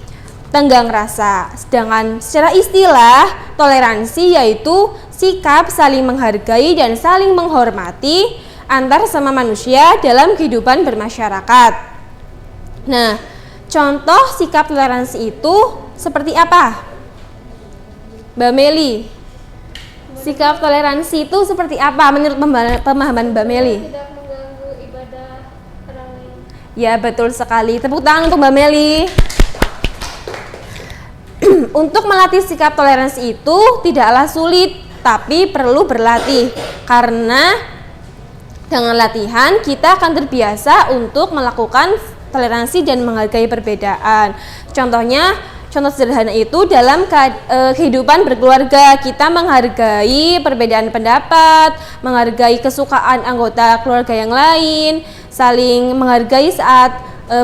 tenggang rasa. Sedangkan secara istilah toleransi yaitu sikap saling menghargai dan saling menghormati antar sama manusia dalam kehidupan bermasyarakat. Nah, contoh sikap toleransi itu seperti apa? Mbak Meli, sikap toleransi itu seperti apa menurut pemahaman Mbak Meli? Tidak mengganggu ibadah orang lain. Ya, betul sekali. Tepuk tangan untuk Mbak Meli. Untuk melatih sikap toleransi itu tidaklah sulit, tapi perlu berlatih. Karena dengan latihan kita akan terbiasa untuk melakukan toleransi dan menghargai perbedaan. Contoh sederhana itu dalam kehidupan berkeluarga, kita menghargai perbedaan pendapat, menghargai kesukaan anggota keluarga yang lain, saling menghargai saat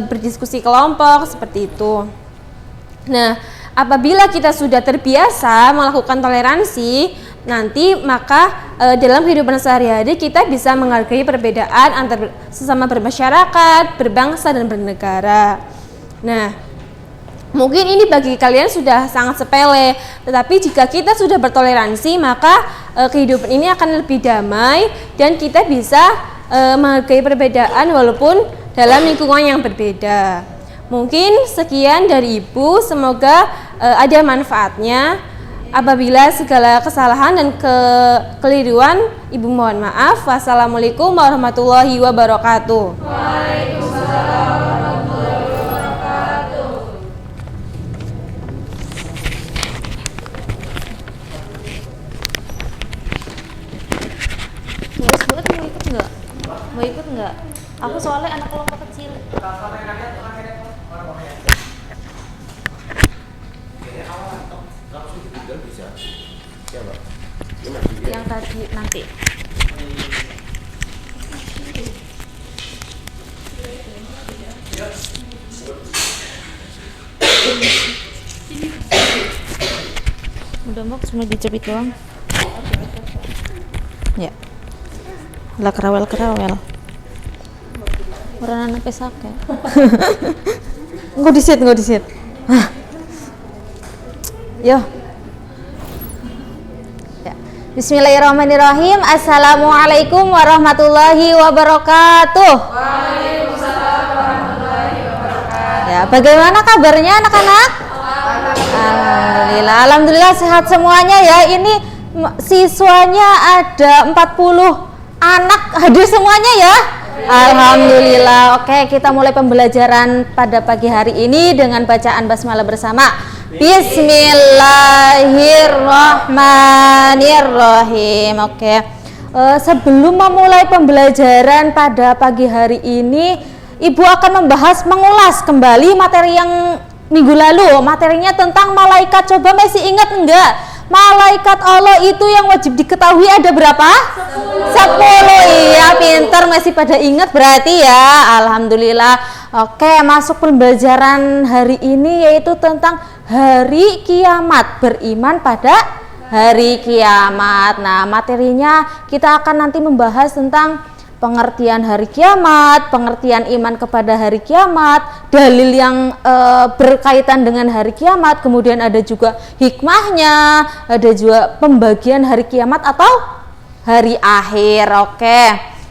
berdiskusi kelompok, seperti itu. Nah, apabila kita sudah terbiasa melakukan toleransi, nanti maka dalam kehidupan sehari-hari kita bisa menghargai perbedaan antar sesama bermasyarakat, berbangsa dan bernegara. Nah, mungkin ini bagi kalian sudah sangat sepele, tetapi jika kita sudah bertoleransi maka kehidupan ini akan lebih damai dan kita bisa menghargai perbedaan walaupun dalam lingkungan yang berbeda. Mungkin sekian dari Ibu, semoga ada manfaatnya. Apabila segala kesalahan dan kekeliruan, Ibu mohon maaf. Wassalamualaikum warahmatullahi wabarakatuh. Waalaikumsalam warahmatullahi wabarakatuh. Buat mau ikut nggak? Mau ikut nggak? Aku soalnya anak kelompok kecil. Yang tadi nanti. Udah mau cuma dijepit doang. Ya. Lah kerawel. Orang anak sakit. Nggak disit. Yo. Ya. Bismillahirrahmanirrahim. Assalamualaikum warahmatullahi wabarakatuh. Waalaikumsalam warahmatullahi wabarakatuh. Ya, bagaimana kabarnya anak-anak? Alhamdulillah sehat semuanya ya. Ini siswanya ada 40 anak hadir semuanya ya. Alhamdulillah. Oke, kita mulai pembelajaran pada pagi hari ini dengan bacaan basmalah bersama. Bismillahirrahmanirrahim. Oke. Sebelum memulai pembelajaran pada pagi hari ini, Ibu akan mengulas kembali materi yang minggu lalu. Materinya tentang malaikat. Coba masih ingat enggak? Malaikat Allah itu yang wajib diketahui ada berapa? 10. Iya, pintar, masih pada ingat berarti ya. Alhamdulillah. Oke, masuk pembelajaran hari ini yaitu tentang hari kiamat, beriman pada hari kiamat. Nah, materinya kita akan nanti membahas tentang pengertian hari kiamat, pengertian iman kepada hari kiamat, dalil yang berkaitan dengan hari kiamat, kemudian ada juga hikmahnya, ada juga pembagian hari kiamat atau hari akhir. Oke,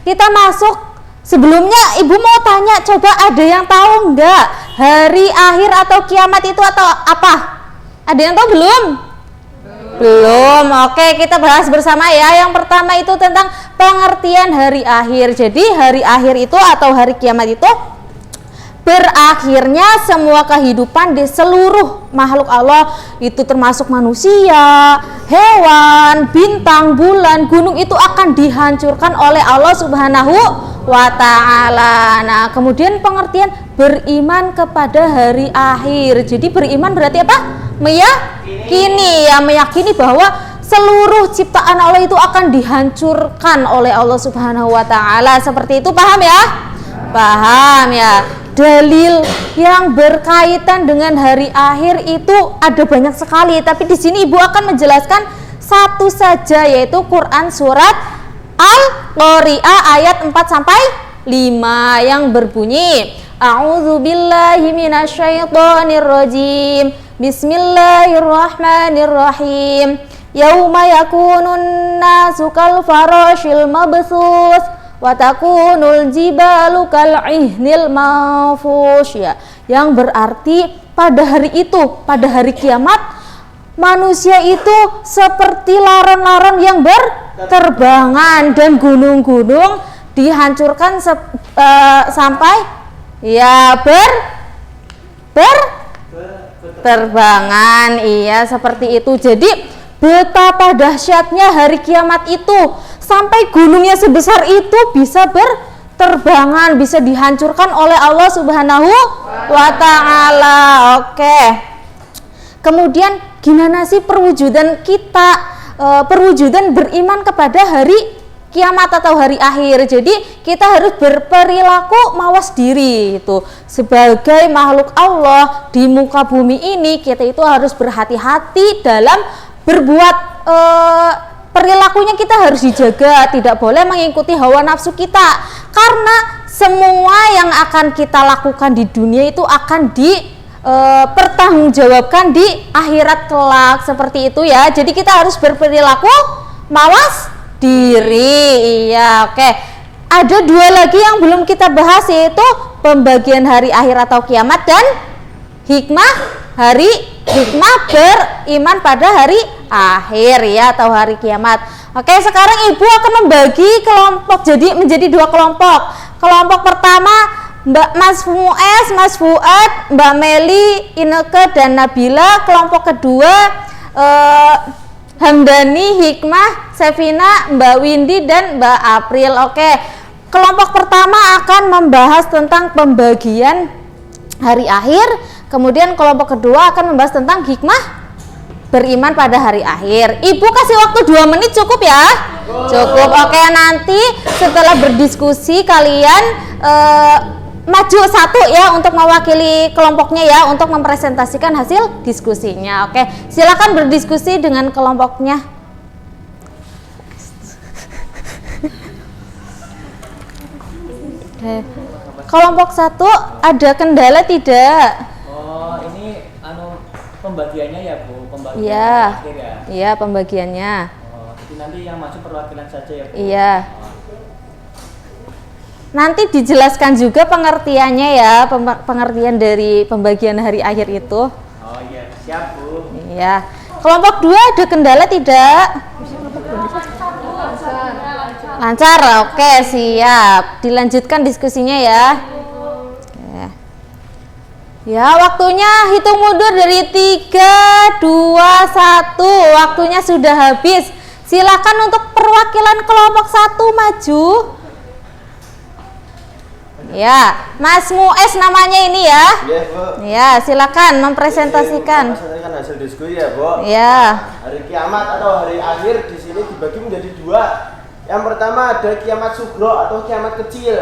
kita masuk. Sebelumnya Ibu mau tanya, coba ada yang tahu enggak hari akhir atau kiamat itu atau apa? Ada yang tahu belum? Belum. Oke, kita bahas bersama ya. Yang pertama itu tentang pengertian hari akhir. Jadi hari akhir itu atau hari kiamat itu berakhirnya semua kehidupan di seluruh makhluk Allah, itu termasuk manusia, hewan, bintang, bulan, gunung, itu akan dihancurkan oleh Allah Subhanahu wa ta'ala. Nah, kemudian pengertian beriman kepada hari akhir. Jadi beriman berarti apa? Meyakini bahwa seluruh ciptaan Allah itu akan dihancurkan oleh Allah Subhanahu wa ta'ala. Seperti itu, paham ya? Paham ya. Dalil yang berkaitan dengan hari akhir itu ada banyak sekali, tapi di sini Ibu akan menjelaskan satu saja, yaitu Quran surat Al-Qari'ah ayat 4 sampai 5 yang berbunyi A'udzubillahi minasyaitonirrajim. Bismillahirrahmanirrahim. Yauma yakunun nasu kal farashil mabthus wa takunul jibalu kal ihnil manfush, ya, yang berarti pada hari itu, pada hari kiamat, manusia itu seperti laron-laron yang berterbangan dan gunung-gunung dihancurkan sampai ya berterbangan. Iya, seperti itu. Jadi betapa dahsyatnya hari kiamat itu, sampai gunungnya sebesar itu bisa berterbangan, bisa dihancurkan oleh Allah Subhanahu wa ta'ala. Oke. Kemudian gimana sih perwujudan kita, perwujudan beriman kepada hari kiamat atau hari akhir? Jadi kita harus berperilaku mawas diri itu sebagai makhluk Allah di muka bumi ini. Kita itu harus berhati-hati dalam berbuat, perilakunya kita harus dijaga, tidak boleh mengikuti hawa nafsu kita, karena semua yang akan kita lakukan di dunia itu akan dipertanggungjawabkan di akhirat kelak, seperti itu ya. Jadi kita harus berperilaku mawas diri. Iya, oke. Ada dua lagi yang belum kita bahas, yaitu pembagian hari akhir atau kiamat dan hikmah beriman pada hari akhir ya, atau hari kiamat. Oke, sekarang Ibu akan membagi kelompok menjadi dua kelompok. Kelompok pertama Mas Mues, Mas Fuad, Mbak Meli, Ineke dan Nabila. Kelompok kedua Hamdani, Hikmah, Sevina, Mbak Windy dan Mbak April. Oke. Kelompok pertama akan membahas tentang pembagian hari akhir. Kemudian kelompok kedua akan membahas tentang hikmah beriman pada hari akhir. Ibu kasih waktu 2 menit cukup ya? Cukup. Oke, nanti setelah berdiskusi kalian maju satu ya untuk mewakili kelompoknya ya, untuk mempresentasikan hasil diskusinya. Oke, silakan berdiskusi dengan kelompoknya. Kelompok 1 ada kendala tidak? Oh, ini pembagiannya ya, Bu? Pembagian Iya. akhir ya? Iya, pembagiannya. Oh, jadi nanti yang maju perwakilan saja ya, Bu? Iya. Nanti dijelaskan juga pengertiannya ya, pengertian dari pembagian hari akhir itu. Oh iya, siap, Bu. Iya. Kelompok 2 ada kendala tidak? Lancar. Oke, siap. Dilanjutkan diskusinya ya. Oke. Ya, waktunya hitung mundur dari 3, 2, 1. Waktunya sudah habis. Silakan untuk perwakilan kelompok 1 maju. Ya, Mas Mues namanya ini ya. Iya, Bu. Ya, silakan mempresentasikan. Mempresentasikan hasil diskusi ya, Bu. Ya. Hari kiamat atau hari akhir di sini dibagi menjadi 2. Yang pertama ada kiamat sugro atau kiamat kecil,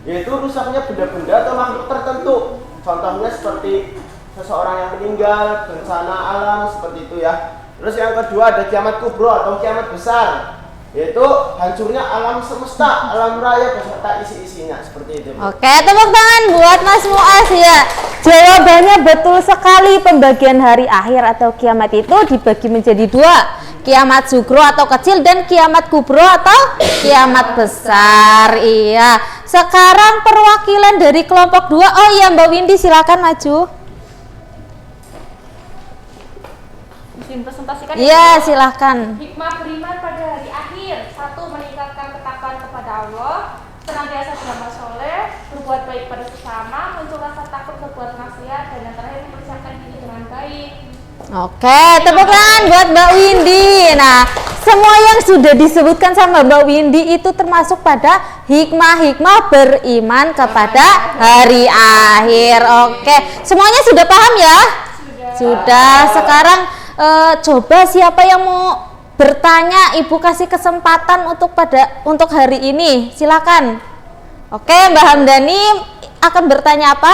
yaitu rusaknya benda-benda atau makhluk tertentu. Contohnya seperti seseorang yang meninggal, bencana alam, seperti itu ya. Terus yang kedua ada kiamat kubro atau kiamat besar, yaitu hancurnya alam semesta, alam raya beserta isi-isinya, seperti itu. Oke, tepuk tangan buat Mas Muas ya. Jawabannya betul sekali, pembagian hari akhir atau kiamat itu dibagi menjadi 2. Kiamat sugro atau kecil dan kiamat kubro atau kiamat besar. Iya. Sekarang perwakilan dari kelompok 2. Oh iya, Mbak Windy silakan maju. Izin presentasi presentasikan. Iya, silahkan. Hikmah beriman pada hari akhir. 1. Meningkatkan ketakwaan kepada Allah, senantiasa beramal soleh, berbuat baik pada sesama, muncul rasa takut berbuat maksiat, dan yang terakhir mempersiapkan diri dengan baik. Oke, tepuk tangan buat Mbak Windy. Nah, semua yang sudah disebutkan sama Mbak Windy itu termasuk pada hikmah-hikmah beriman kepada hari akhir. Oke, semuanya sudah paham ya? Sudah. Sekarang coba siapa yang mau bertanya, Ibu kasih kesempatan untuk hari ini. Silakan. Oke, Mbak Hamdani akan bertanya apa?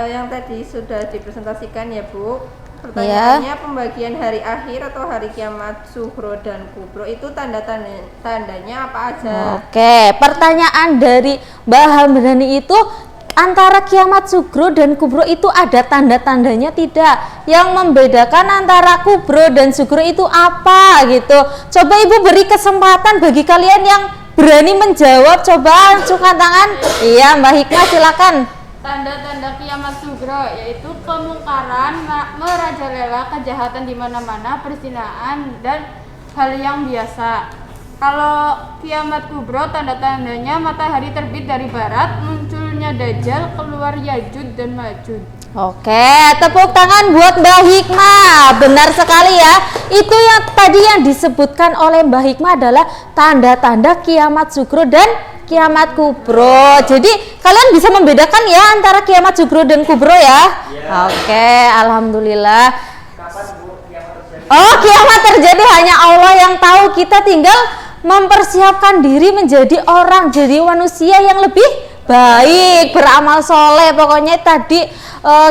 Yang tadi sudah dipresentasikan ya Bu. Pertanyaannya pembagian hari akhir atau hari kiamat sughro dan kubro itu tandanya apa aja? Oke, pertanyaan dari Mbak Hamdani itu antara kiamat sughro dan kubro itu ada tanda-tandanya tidak? Yang membedakan antara kubro dan sughro itu apa gitu? Coba Ibu beri kesempatan bagi kalian yang berani menjawab, coba angkat tangan. Iya, Mbak Hikmah silakan. Tanda-tanda kiamat sughro yaitu kemungkaran, merajalela, kejahatan di mana-mana, perzinahan dan hal yang biasa. Kalau kiamat kubro tanda-tandanya matahari terbit dari barat, munculnya Dajjal, keluar Yajud dan Majud. Oke, tepuk tangan buat Mbak Hikmah. Benar sekali ya. Itu yang tadi yang disebutkan oleh Mbak Hikmah adalah tanda-tanda kiamat sughro dan kiamat kubro. Jadi kalian bisa membedakan ya antara kiamat sughro dan kubro ya? Oke, alhamdulillah. Oh, kiamat terjadi hanya Allah yang tahu. Kita tinggal mempersiapkan diri menjadi orang, jadi manusia yang lebih baik, beramal soleh. Pokoknya tadi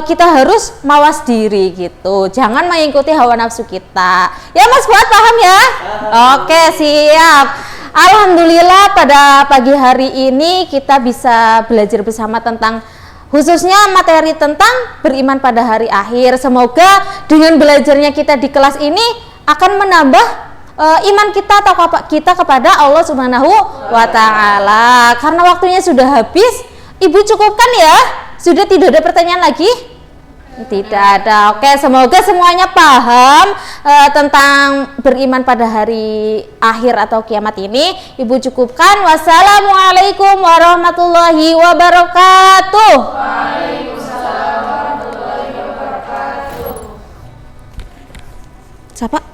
kita harus mawas diri gitu, jangan mengikuti hawa nafsu kita ya. Mas Fuad paham ya? Oke, siap. Alhamdulillah pada pagi hari ini kita bisa belajar bersama tentang khususnya materi tentang beriman pada hari akhir. Semoga dengan belajarnya kita di kelas ini akan menambah iman kita atau kita kepada Allah Subhanahu wa Ta'ala. Karena waktunya sudah habis, Ibu cukupkan ya? Sudah tidak ada pertanyaan lagi? Tidak ada. Oke, semoga semuanya paham tentang beriman pada hari akhir atau kiamat ini. Ibu cukupkan. Wassalamualaikum warahmatullahi wabarakatuh. Waalaikumsalam warahmatullahi wabarakatuh. Siapa?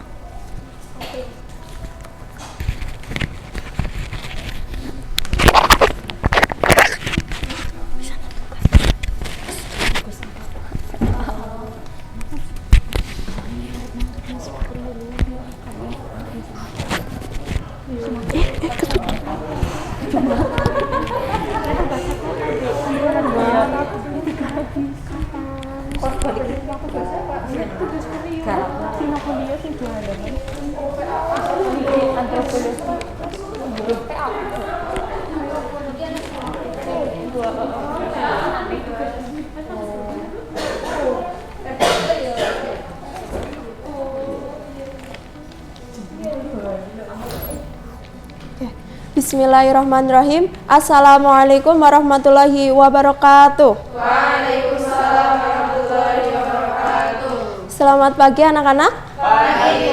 Bismillahirrahmanirrahim. Assalamualaikum warahmatullahi wabarakatuh. Waalaikumsalam warahmatullahi wabarakatuh. Selamat pagi anak-anak. Pagi.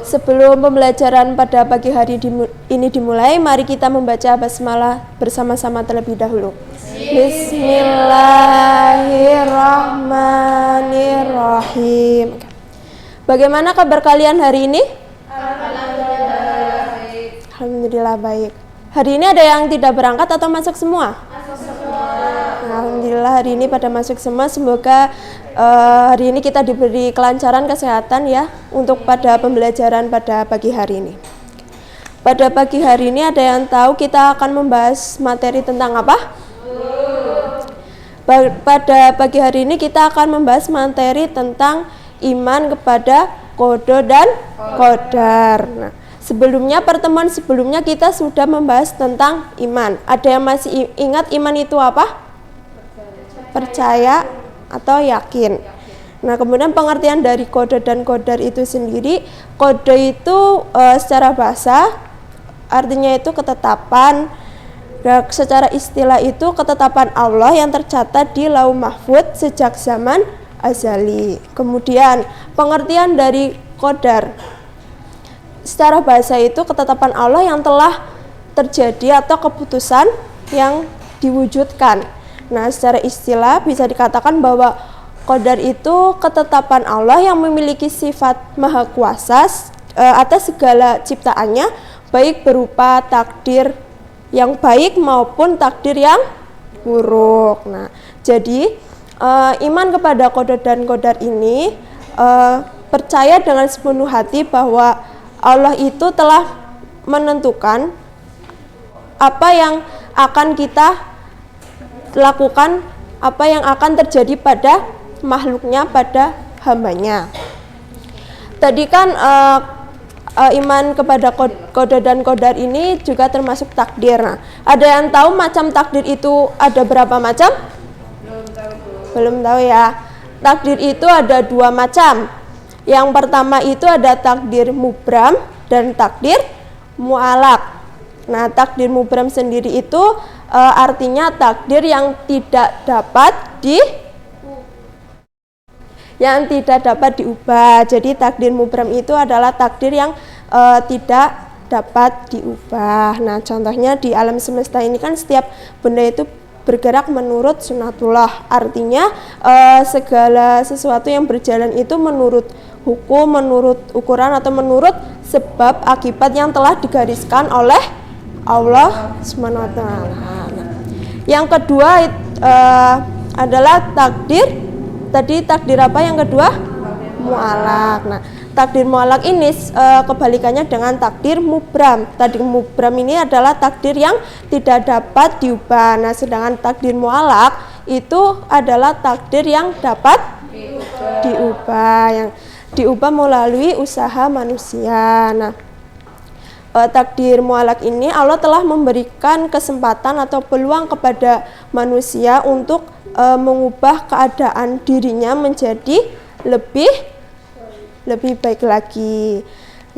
Sebelum pembelajaran pada pagi hari ini dimulai, mari kita membaca basmalah bersama-sama terlebih dahulu. Bismillahirrahmanirrahim. Bagaimana kabar kalian hari ini? Alhamdulillah baik. Hari ini ada yang tidak berangkat atau masuk semua? Masuk semua. Alhamdulillah hari ini pada masuk semua. Semoga hari ini kita diberi kelancaran kesehatan ya untuk pada pembelajaran pada pagi hari ini. Pada pagi hari ini ada yang tahu kita akan membahas materi tentang apa? Pada pagi hari ini kita akan membahas materi tentang iman kepada qada dan qadar. Nah, sebelumnya, pertemuan sebelumnya kita sudah membahas tentang iman. Ada yang masih ingat iman itu apa? Percaya atau yakin. Nah, kemudian pengertian dari qada dan qadar itu sendiri. Qada itu secara bahasa artinya itu ketetapan. Dan secara istilah itu ketetapan Allah yang tercatat di Lauh Mahfuz sejak zaman azali. Kemudian pengertian dari qadar. Secara bahasa itu ketetapan Allah yang telah terjadi atau keputusan yang diwujudkan. Nah, secara istilah bisa dikatakan bahwa qadar itu ketetapan Allah yang memiliki sifat maha kuasa atas segala ciptaannya, baik berupa takdir yang baik maupun takdir yang buruk. Nah, jadi iman kepada qadar dan qadar ini percaya dengan sepenuh hati bahwa Allah itu telah menentukan apa yang akan kita lakukan, apa yang akan terjadi pada makhluknya, pada hambanya. Tadi kan iman kepada qadar dan qadar ini juga termasuk takdir. Nah, ada yang tahu macam takdir itu ada berapa macam? Belum tahu ya. Takdir itu ada 2 macam. Yang pertama itu ada takdir mubram dan takdir mu'alaq. Nah, takdir mubram sendiri itu artinya takdir yang tidak dapat diubah. Jadi takdir mubram itu adalah takdir yang tidak dapat diubah. Nah, contohnya di alam semesta ini kan setiap benda itu bergerak menurut sunatullah, artinya segala sesuatu yang berjalan itu menurut hukum, menurut ukuran atau menurut sebab akibat yang telah digariskan oleh Allah SWT. Yang kedua adalah takdir. Tadi takdir apa yang kedua? Mu'alaq. Nah, takdir mu'alaq ini kebalikannya dengan takdir mubram. Takdir mubram ini adalah takdir yang tidak dapat diubah. Nah, sedangkan takdir mu'alaq itu adalah takdir yang dapat diubah, yang diubah melalui usaha manusia. Nah, takdir mu'alaq ini Allah telah memberikan kesempatan atau peluang kepada manusia untuk mengubah keadaan dirinya menjadi lebih baik lagi.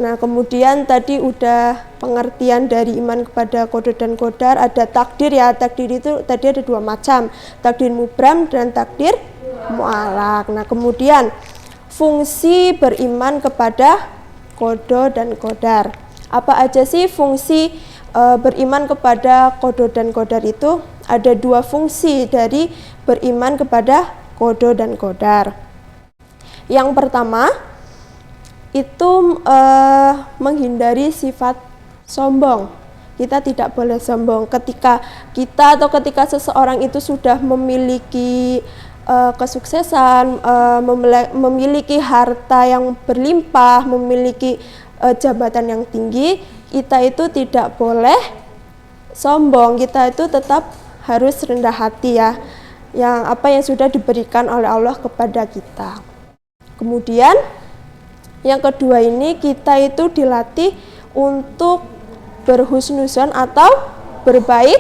Nah, kemudian tadi udah pengertian dari iman kepada qadar dan qadar. Ada takdir ya, takdir itu tadi ada 2 macam, takdir mubram dan takdir mu'alaq. Nah, kemudian fungsi beriman kepada qadar dan qadar. Apa aja sih fungsi beriman kepada qadar dan qadar itu? Ada 2 fungsi dari beriman kepada qadar dan qadar. Yang pertama itu menghindari sifat sombong. Kita tidak boleh sombong ketika kita atau ketika seseorang itu sudah memiliki kesuksesan, memiliki harta yang berlimpah, memiliki jabatan yang tinggi. Kita itu tidak boleh sombong, kita itu tetap harus rendah hati ya, yang apa yang sudah diberikan oleh Allah kepada kita. Kemudian yang kedua ini kita itu dilatih untuk berhusnuzon atau berbaik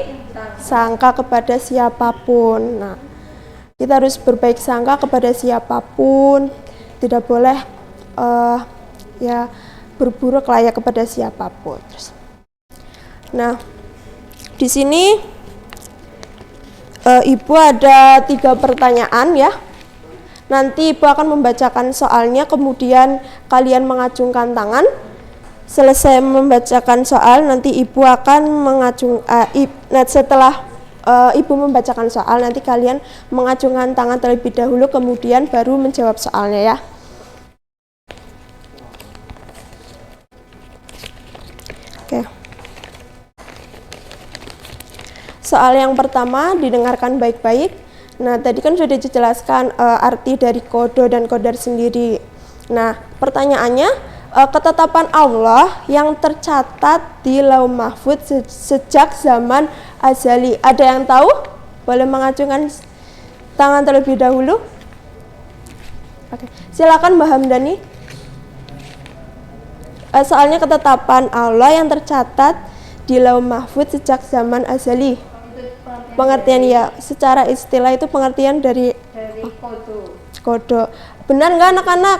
sangka kepada siapapun. Nah, kita harus berbaik sangka kepada siapapun, tidak boleh ya berburuk lah ya kepada siapapun. Nah, di sini Ibu ada 3 pertanyaan ya. Nanti Ibu akan membacakan soalnya, kemudian kalian mengacungkan tangan. Selesai membacakan soal, nanti Ibu akan setelah Ibu membacakan soal, nanti kalian mengacungkan tangan terlebih dahulu, kemudian baru menjawab soalnya ya. Oke. Soal yang pertama didengarkan baik-baik. Nah, tadi kan sudah dijelaskan arti dari qadar dan qadar sendiri. Nah, pertanyaannya, ketetapan Allah yang tercatat di Lauh Mahfuz sejak zaman azali. Ada yang tahu? Boleh mengacungkan tangan terlebih dahulu. Oke, silakan Mbak Hamdani. Soalnya ketetapan Allah yang tercatat di Lauh Mahfuz sejak zaman azali. Pengertian ya, secara istilah itu pengertian dari qadar. Benar nggak anak-anak?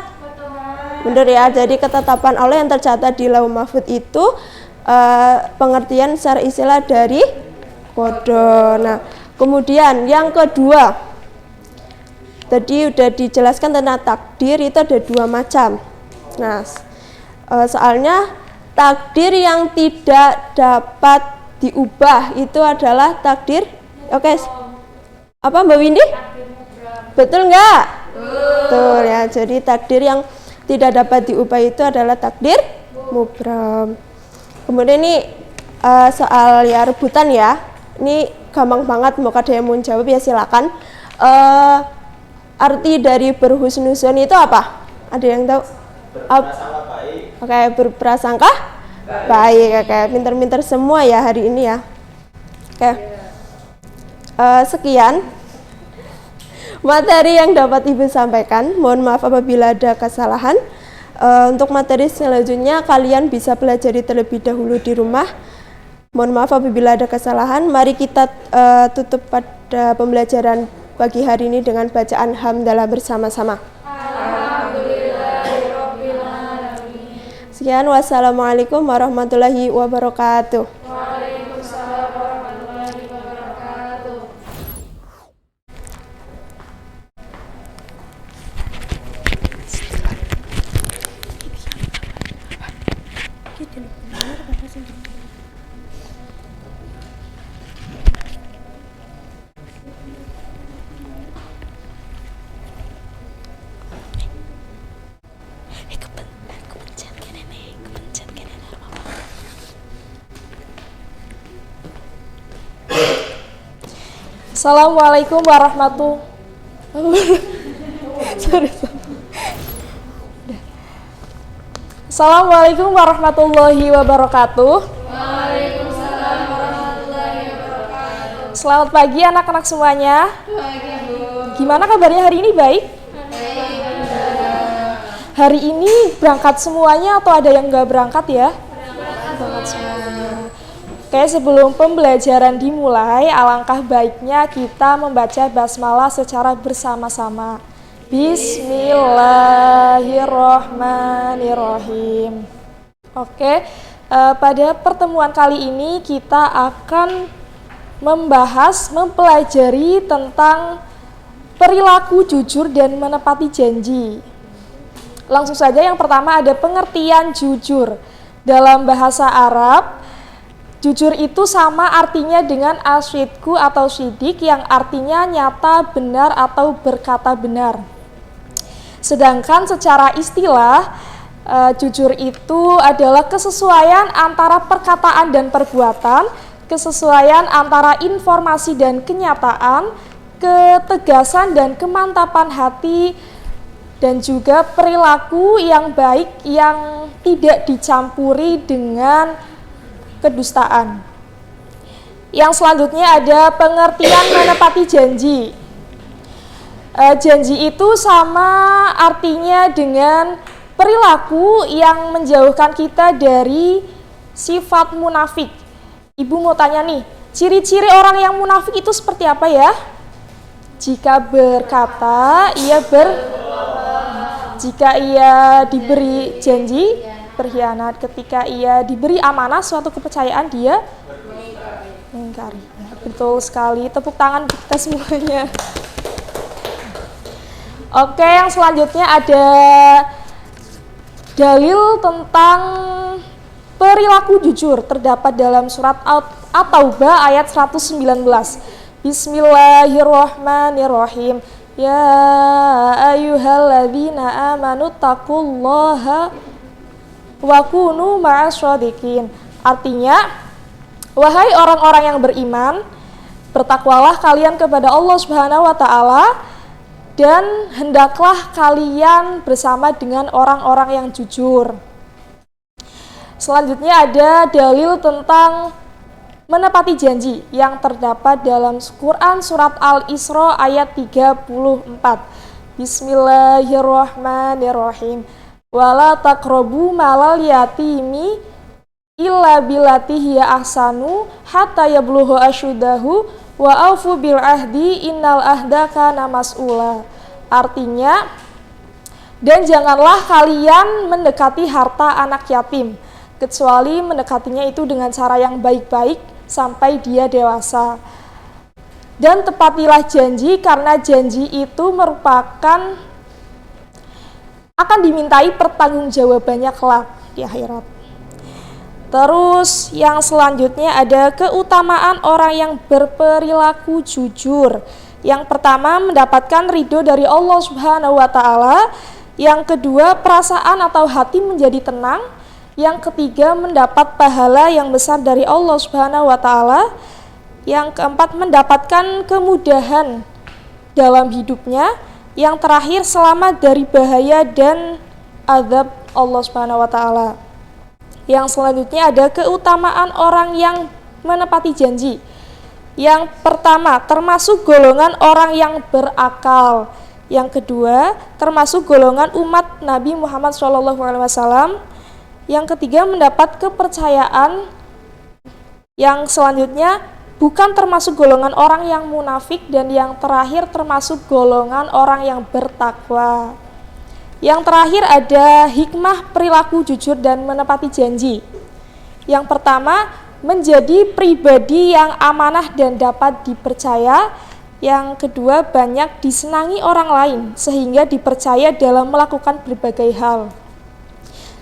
Benar ya, jadi ketetapan Allah yang tercatat di Lauh Mahfuz itu pengertian secara istilah dari qadar. Nah, kemudian yang kedua, tadi udah dijelaskan tentang takdir itu ada 2 macam. Nah, soalnya takdir yang tidak dapat diubah itu adalah takdir, oke, apa Mbak Windy? Betul nggak? Betul ya. Jadi takdir yang tidak dapat diubah itu adalah takdir mubram. Kemudian ini soal ya rebutan ya. Ini gampang banget, mau ada yang mau jawab ya silakan. Arti dari berhusnuzon itu apa? Ada yang tahu? Berprasangka baik. Oke, berprasangka baik. Oke, pinter-pinter semua ya hari ini ya. Oke. Sekian materi yang dapat Ibu sampaikan. Mohon maaf apabila ada kesalahan. Untuk materi selanjutnya kalian bisa pelajari terlebih dahulu di rumah. Mohon maaf apabila ada kesalahan. Mari kita tutup pada pembelajaran pagi hari ini dengan bacaan hamdalah bersama-sama. Sekian, wassalamualaikum warahmatullahi wabarakatuh. Waalaikumsalam warahmatullahi wabarakatuh. Assalamualaikum warahmatullahi Assalamualaikum warahmatullahi wabarakatuh. Waalaikumsalam warahmatullahi wabarakatuh. Selamat pagi anak-anak semuanya. Pagi, Bu. Gimana kabarnya hari ini, baik? Hari ini berangkat semuanya atau ada yang nggak berangkat ya? Berangkat semuanya. Oke, sebelum pembelajaran dimulai, alangkah baiknya kita membaca basmalah secara bersama-sama. Bismillahirrohmanirrohim. Oke, pada pertemuan kali ini kita akan mempelajari tentang perilaku jujur dan menepati janji. Langsung saja, yang pertama ada pengertian jujur. Dalam bahasa Arab, jujur itu sama artinya dengan asyidku atau syidik, yang artinya nyata, benar, atau berkata benar. Sedangkan secara istilah, jujur itu adalah kesesuaian antara perkataan dan perbuatan, kesesuaian antara informasi dan kenyataan, ketegasan dan kemantapan hati, dan juga perilaku yang baik yang tidak dicampuri dengan kedustaan. Yang selanjutnya ada pengertian menepati janji. Janji itu sama artinya dengan perilaku yang menjauhkan kita dari sifat munafik. Ibu mau tanya nih, ciri-ciri orang yang munafik itu seperti apa ya? Jika berkata, jika ia diberi janji, berkhianat. Ketika ia diberi amanah suatu kepercayaan, dia mengingkari. Betul sekali, tepuk tangan kita semuanya. Oke, yang selanjutnya ada dalil tentang perilaku jujur, terdapat dalam surat At-Taubah ayat 119. Bismillahirrahmanirrahim. Ya ayyuhalladzina amanu taqullaha wa kunu ma'asyadiqin. Artinya, wahai orang-orang yang beriman, bertakwalah kalian kepada Allah Subhanahu wa taala dan hendaklah kalian bersama dengan orang-orang yang jujur. Selanjutnya ada dalil tentang menepati janji yang terdapat dalam Quran surat Al-Isra ayat 34. Bismillahirrahmanirrahim. Wala taqrabu malal yatimi illa billati hiya ahsanu hatta yablugha asyuddahu wa aufu bil ahdi innal ahda kana mas'ula. Artinya, dan janganlah kalian mendekati harta anak yatim kecuali mendekatinya itu dengan cara yang baik-baik sampai dia dewasa. Dan tepatilah janji, karena janji itu merupakan akan dimintai pertanggungjawabannya kelak di akhirat. Terus yang selanjutnya ada keutamaan orang yang berperilaku jujur. Yang pertama, mendapatkan ridho dari Allah Subhanahu wa Ta'ala. Yang kedua, perasaan atau hati menjadi tenang. Yang ketiga, mendapat pahala yang besar dari Allah Subhanahu wa Ta'ala. Yang keempat, mendapatkan kemudahan dalam hidupnya. Yang terakhir, selamat dari bahaya dan azab Allah Subhanahu wa Ta'ala. Yang selanjutnya ada keutamaan orang yang menepati janji. Yang pertama, termasuk golongan orang yang berakal. Yang kedua, termasuk golongan umat Nabi Muhammad SAW. Yang ketiga, mendapat kepercayaan. Yang selanjutnya, bukan termasuk golongan orang yang munafik. Dan yang terakhir, termasuk golongan orang yang bertakwa. Yang terakhir ada hikmah perilaku jujur dan menepati janji. Yang pertama, menjadi pribadi yang amanah dan dapat dipercaya. Yang kedua, banyak disenangi orang lain sehingga dipercaya dalam melakukan berbagai hal.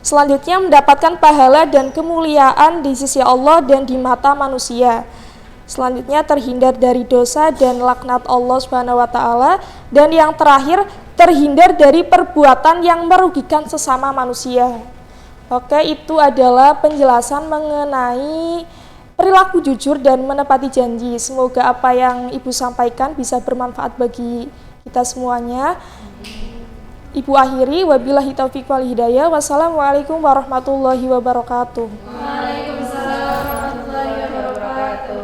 Selanjutnya, mendapatkan pahala dan kemuliaan di sisi Allah dan di mata manusia. Selanjutnya, terhindar dari dosa dan laknat Allah Subhanahu wa Ta'ala. Dan yang terakhir, terhindar dari perbuatan yang merugikan sesama manusia. Oke, itu adalah penjelasan mengenai perilaku jujur dan menepati janji. Semoga apa yang Ibu sampaikan bisa bermanfaat bagi kita semuanya. Ibu akhiri, wabillahi taufiq wal hidayah. Wassalamualaikum warahmatullahi wabarakatuh. Waalaikumsalam warahmatullahi wabarakatuh.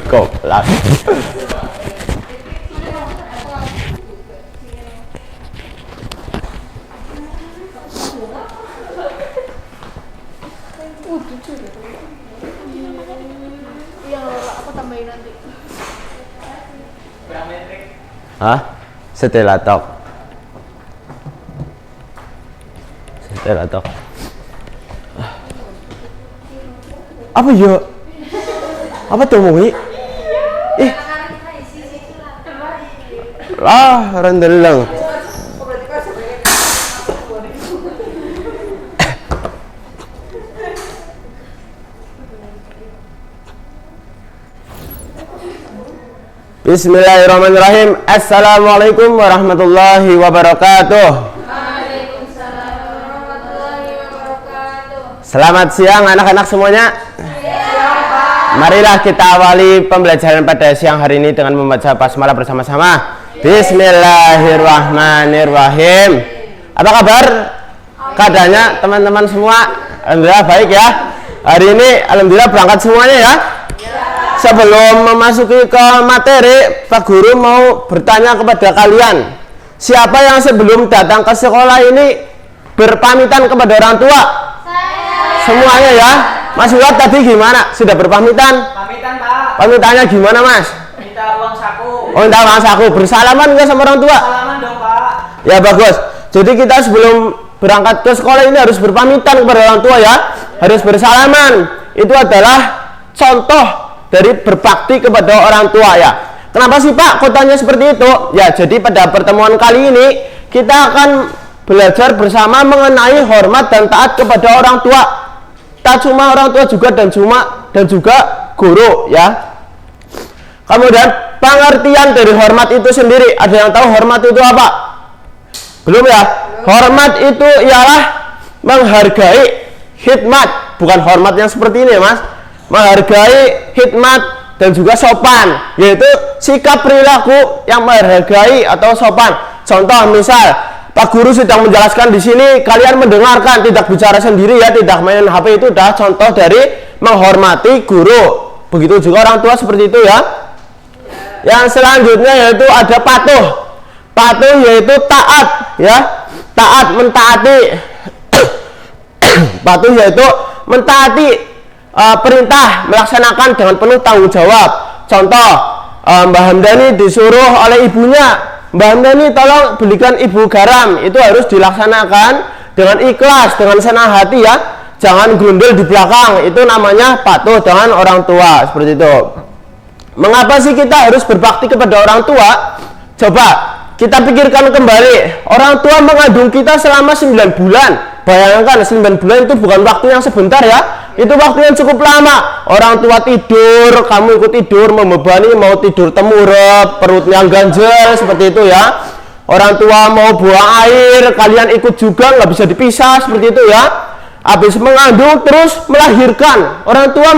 Goblok. Hah? Setelah tok. Setelah tok. Apa ya? Apa tuh Mui? Lah, rendeleng. Bismillahirrahmanirrahim. Assalamualaikum warahmatullahi wabarakatuh. Waalaikumsalam warahmatullahi wabarakatuh. Selamat siang anak-anak semuanya. Marilah kita awali pembelajaran pada siang hari ini dengan membaca basmalah bersama-sama. Bismillahirrahmanirrahim. Apa kabar? Keadaannya teman-teman semua? Alhamdulillah baik ya. Hari ini alhamdulillah berangkat semuanya ya. Sebelum memasuki ke materi, Pak Guru mau bertanya kepada kalian. Siapa yang sebelum datang ke sekolah ini berpamitan kepada orang tua? Semuanya ya. Mas Ulat tadi gimana? Sudah berpamitan? Pamitan Pak. Pamitannya gimana Mas? Minta uang saku. Oh, minta uang saku. Bersalaman nggak sama orang tua? Salaman dong Pak. Ya bagus. Jadi kita sebelum berangkat ke sekolah ini harus berpamitan kepada orang tua ya. Harus bersalaman. Itu adalah contoh dari berbakti kepada orang tua ya. Kenapa sih Pak kotanya seperti itu? Ya jadi pada pertemuan kali ini kita akan belajar bersama mengenai hormat dan taat kepada orang tua. Tak cuma orang tua juga dan juga guru ya. Kemudian pengertian dari hormat itu sendiri, ada yang tahu hormat itu apa? Belum ya? Hormat itu ialah menghargai khidmat, bukan hormat yang seperti ini Mas. Menghargai khidmat dan juga sopan, yaitu sikap perilaku yang menghargai atau sopan. Contoh misal Pak Guru sedang menjelaskan di sini, kalian mendengarkan, tidak bicara sendiri ya, tidak main HP, itu dah contoh dari menghormati guru. Begitu juga orang tua seperti itu ya. Yang selanjutnya yaitu ada patuh. Patuh yaitu taat, ya. Taat, mentaati. Patuh yaitu mentaati perintah, melaksanakan dengan penuh tanggung jawab. Contoh, Mbah Hamdani disuruh oleh ibunya, Mbah Hamdani tolong belikan ibu garam, itu harus dilaksanakan dengan ikhlas, dengan senang hati, ya. Jangan grundel di belakang, itu namanya patuh dengan orang tua, seperti itu. Mengapa sih kita harus berbakti kepada orang tua? Coba kita pikirkan kembali, orang tua mengandung kita selama 9 bulan. Bayangkan 9 bulan itu bukan waktu yang sebentar, ya. Itu waktu yang cukup lama. Orang tua tidur, kamu ikut tidur, membebani, mau tidur temurep, perutnya ganjel, seperti itu, ya. Orang tua mau buang air, kalian ikut juga, nggak bisa dipisah, seperti itu, ya. Habis mengandung terus melahirkan. Orang tua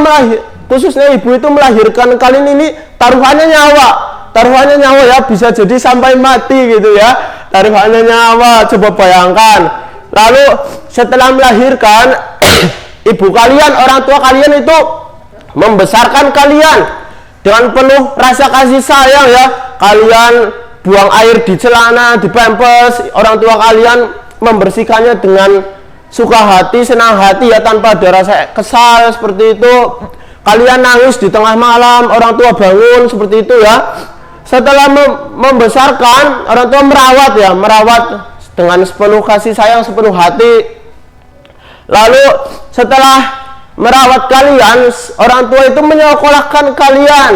khususnya ibu itu melahirkan kalian ini taruhannya nyawa. Taruhannya nyawa, ya, bisa jadi sampai mati gitu, ya. Taruhannya nyawa, coba bayangkan. Lalu setelah melahirkan ibu kalian, orang tua kalian itu membesarkan kalian dengan penuh rasa kasih sayang, ya. Kalian buang air di celana, di pampers, orang tua kalian membersihkannya dengan suka hati, senang hati, ya, tanpa ada rasa kesal, seperti itu. Kalian nangis di tengah malam, orang tua bangun, seperti itu, ya. Setelah membesarkan, orang tua merawat, ya, merawat dengan sepenuh kasih sayang, sepenuh hati. Lalu setelah merawat kalian, orang tua itu menyekolahkan kalian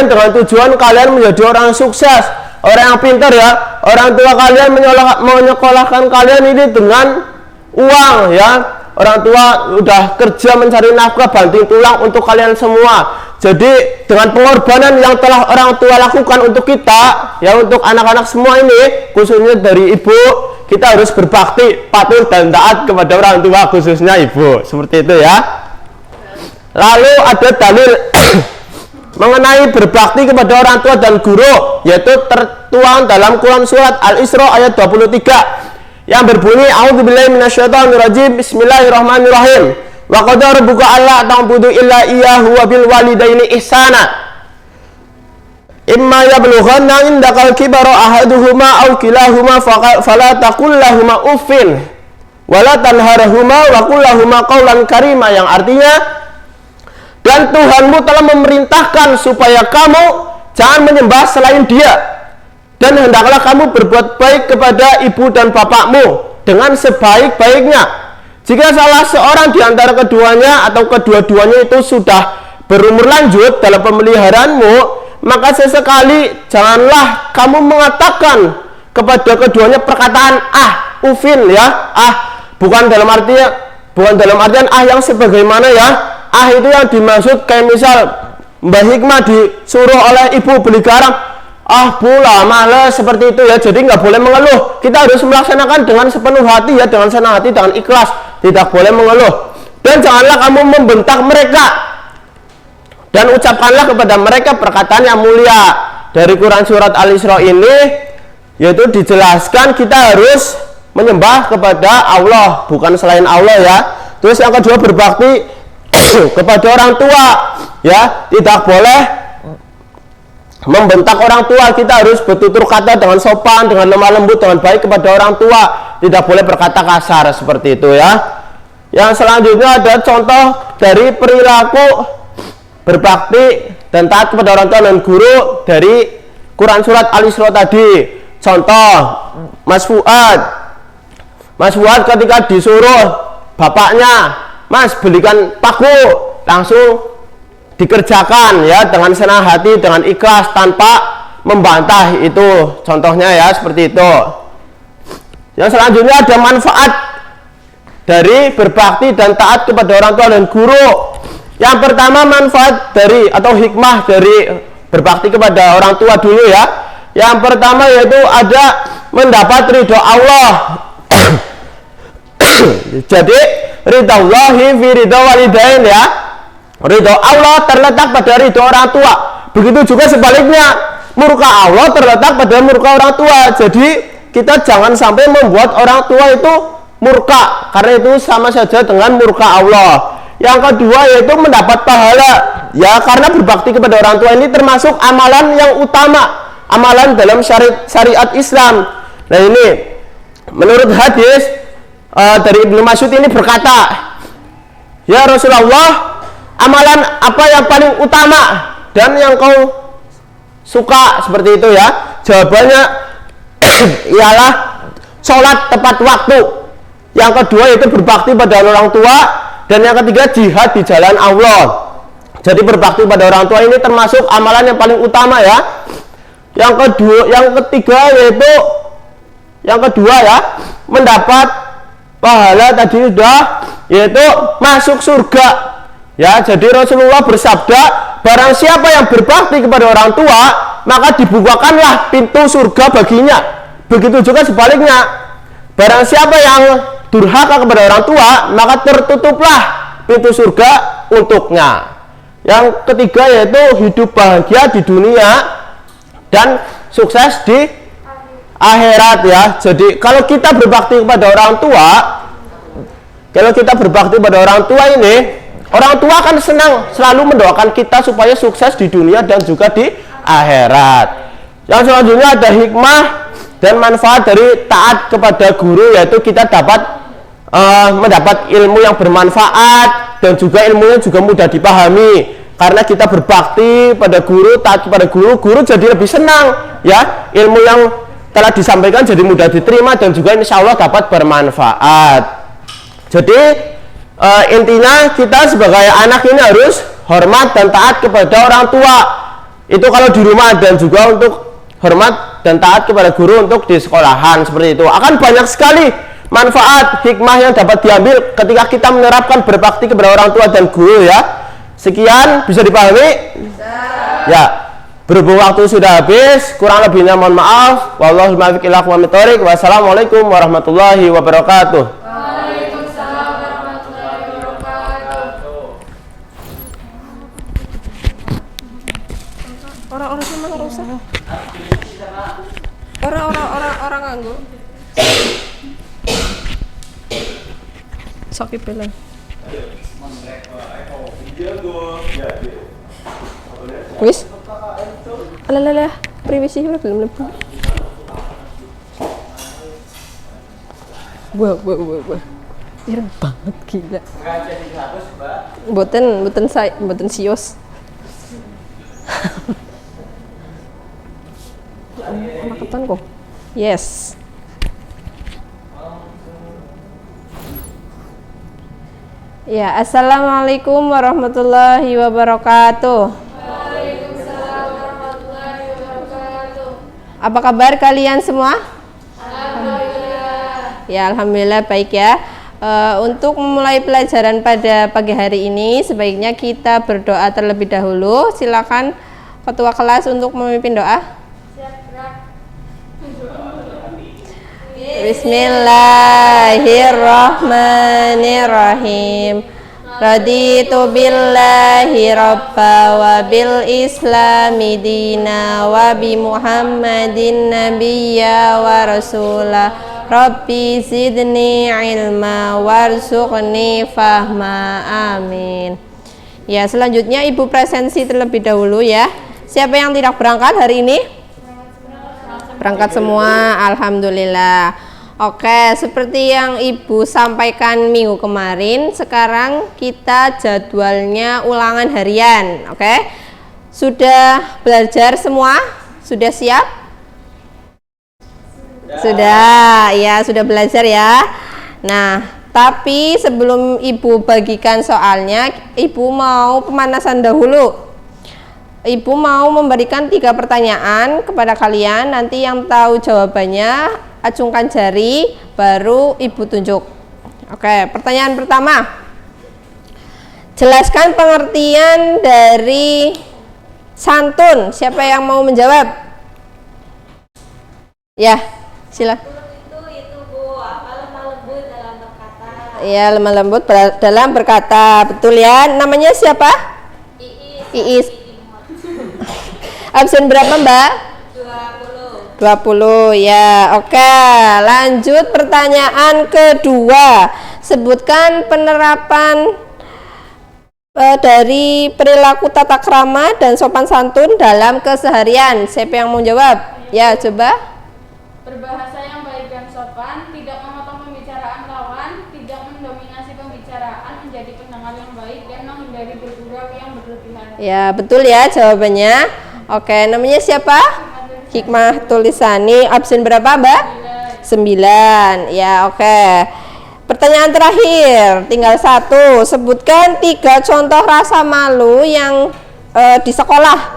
dengan tujuan kalian menjadi orang sukses, orang yang pintar, ya. Orang tua kalian menyekolahkan kalian ini dengan uang, ya. Orang tua udah kerja mencari nafkah banting tulang untuk kalian semua. Jadi dengan pengorbanan yang telah orang tua lakukan untuk kita, ya, untuk anak-anak semua ini, khususnya dari ibu, kita harus berbakti, patuh dan taat kepada orang tua, khususnya ibu, seperti itu, ya. Lalu ada dalil mengenai berbakti kepada orang tua dan guru, yaitu tertuang dalam Quran surat Al-Isra ayat 23 yang berbunyi, a'udzubillahi minasyaitonirrajim, bismillahirrahmanirrahim, wa qadara rabbuka alla ta'budu illa iyyahu wa bil walidaini ihsana imma yablughanna indakal kibara ahaduhuma aw kilahuma fala taqul lahumā uffin wa la tanharhumā wa qul lahumā qawlan karīmā, yang artinya, dan Tuhanmu telah memerintahkan supaya kamu jangan menyembah selain Dia, dan hendaklah kamu berbuat baik kepada ibu dan bapakmu dengan sebaik-baiknya. Jika salah seorang di antara keduanya atau kedua-duanya itu sudah berumur lanjut dalam pemeliharaanmu, maka sesekali janganlah kamu mengatakan kepada keduanya perkataan ufin, ya. Bukan dalam artian yang sebagaimana, ya. Itu yang dimaksud kayak misal Mbak Hikmah disuruh oleh ibu beli garam, pula males, seperti itu, ya. Jadi nggak boleh mengeluh. Kita harus melaksanakan dengan sepenuh hati, ya, dengan senang hati, dengan ikhlas. Tidak boleh mengeluh. Dan janganlah kamu membentak mereka. Dan ucapkanlah kepada mereka perkataan yang mulia. Dari Quran surat Al-Isra ini, yaitu dijelaskan kita harus menyembah kepada Allah, bukan selain Allah, ya. Terus yang kedua, berbakti kepada orang tua, ya. Tidak boleh membentak orang tua. Kita harus bertutur kata dengan sopan, dengan lemah lembut, dengan baik kepada orang tua. Tidak boleh berkata kasar, seperti itu, ya. Yang selanjutnya ada contoh dari perilaku berbakti dan taat kepada orang tua dan guru dari Quran surat Al-Isra tadi. Contoh, Mas Fuad ketika disuruh bapaknya, Mas belikan paku, langsung dikerjakan, ya, dengan senang hati, dengan ikhlas, tanpa membantah. Itu contohnya, ya, seperti itu. Yang selanjutnya ada manfaat dari berbakti dan taat kepada orang tua dan guru. Yang pertama, manfaat dari atau hikmah dari berbakti kepada orang tua dulu, ya. Yang pertama yaitu ada mendapat ridho Allah. Jadi ridhallahi fi ridha walidain, ya. Ridho Allah terletak pada ridho orang tua. Begitu juga sebaliknya, murka Allah terletak pada murka orang tua. Jadi kita jangan sampai membuat orang tua itu murka, karena itu sama saja dengan murka Allah. Yang kedua yaitu mendapat pahala. ya, karena berbakti kepada orang tua ini termasuk amalan yang utama, amalan dalam syariat Islam. Nah ini menurut hadis dari Ibnu Mas'ud ini berkata, ya Rasulullah, amalan apa yang paling utama dan yang kau suka, seperti itu ya. Jawabannya ialah sholat tepat waktu. Yang kedua yaitu berbakti pada orang tua, dan yang ketiga jihad di jalan Allah. Jadi berbakti pada orang tua ini termasuk amalan yang paling utama ya. Yang ketiga yaitu yang kedua ya, mendapat pahala tadi sudah, yaitu masuk surga ya. Jadi Rasulullah bersabda, barang siapa yang berbakti kepada orang tua, maka dibukakanlah pintu surga baginya. Begitu juga sebaliknya, barang siapa yang durhaka kepada orang tua, maka tertutuplah pintu surga untuknya. Yang ketiga yaitu hidup bahagia di dunia dan sukses di akhirat ya. Jadi kalau kita berbakti kepada orang tua, ini, orang tua akan senang selalu mendoakan kita supaya sukses di dunia dan juga di akhirat. Yang selanjutnya ada hikmah dan manfaat dari taat kepada guru, yaitu kita dapat mendapat ilmu yang bermanfaat dan juga ilmunya juga mudah dipahami. Karena kita berbakti pada guru, taat kepada guru jadi lebih senang ya. Ilmu yang telah disampaikan jadi mudah diterima dan juga insya Allah dapat bermanfaat. Jadi intinya kita sebagai anak ini harus hormat dan taat kepada orang tua. Itu kalau di rumah, dan juga untuk hormat dan taat kepada guru untuk di sekolahan, seperti itu. Akan banyak sekali manfaat hikmah yang dapat diambil ketika kita menerapkan berbakti kepada orang tua dan guru ya. Sekian, bisa dipahami? Ya, berhubung waktu sudah habis, kurang lebihnya mohon maaf. Wallahul muwaffiq ila aqwamit thoriq. Wassalamualaikum warahmatullahi wabarakatuh. Waalaikumsalam warahmatullahi wabarakatuh. Orang-orang sih mana rusak? Orang nganggo. Sakit pelan. Wis. Alah, privasi belum lebu. Wah. Ireng banget gila. Mboten sios. Anak keton kok. Yes. Ya, assalamualaikum warahmatullahi wabarakatuh. Waalaikumsalam warahmatullahi wabarakatuh. Apa kabar kalian semua? Alhamdulillah. Ya, alhamdulillah baik ya. Untuk memulai pelajaran pada pagi hari ini, sebaiknya kita berdoa terlebih dahulu. Silakan ketua kelas untuk memimpin doa. Bismillahirrahmanirrahim. Raditu billahi rabba wa bil islami dina wa bi muhammadin nabiyya wa rasulah. Rabbi zidni ilma warzuqni fahma, amin. Ya, selanjutnya Ibu presensi terlebih dahulu ya. Siapa yang tidak berangkat hari ini? Berangkat semua, alhamdulillah. Oke, seperti yang Ibu sampaikan minggu kemarin, sekarang kita jadwalnya ulangan harian. Oke, sudah belajar semua? Sudah siap? Sudah, ya sudah belajar ya. Nah, tapi sebelum Ibu bagikan soalnya, Ibu mau pemanasan dahulu. Ibu mau memberikan 3 pertanyaan kepada kalian. Nanti yang tahu jawabannya acungkan jari, baru Ibu tunjuk. Oke, pertanyaan pertama. Jelaskan pengertian dari santun. Siapa yang mau menjawab? Ya, silakan. Ya, lemah lembut dalam berkata. Betul ya. Namanya siapa? Iis. Absen berapa, Mbak? 20 ya. Oke, lanjut pertanyaan kedua. Sebutkan penerapan dari perilaku tata krama dan sopan santun dalam keseharian. Siapa yang mau jawab? Ya, coba. Berbahasa yang baik dan sopan, tidak memotong pembicaraan lawan, tidak mendominasi pembicaraan, menjadi pendengar yang baik, dan menghindari bergurau yang berlebihan. Ya, betul ya jawabannya. Oke, namanya siapa? Hikmah Tulisani. Absen berapa, Mbak? 9. Ya, oke. Pertanyaan terakhir, tinggal 1. Sebutkan 3 contoh rasa malu yang di sekolah.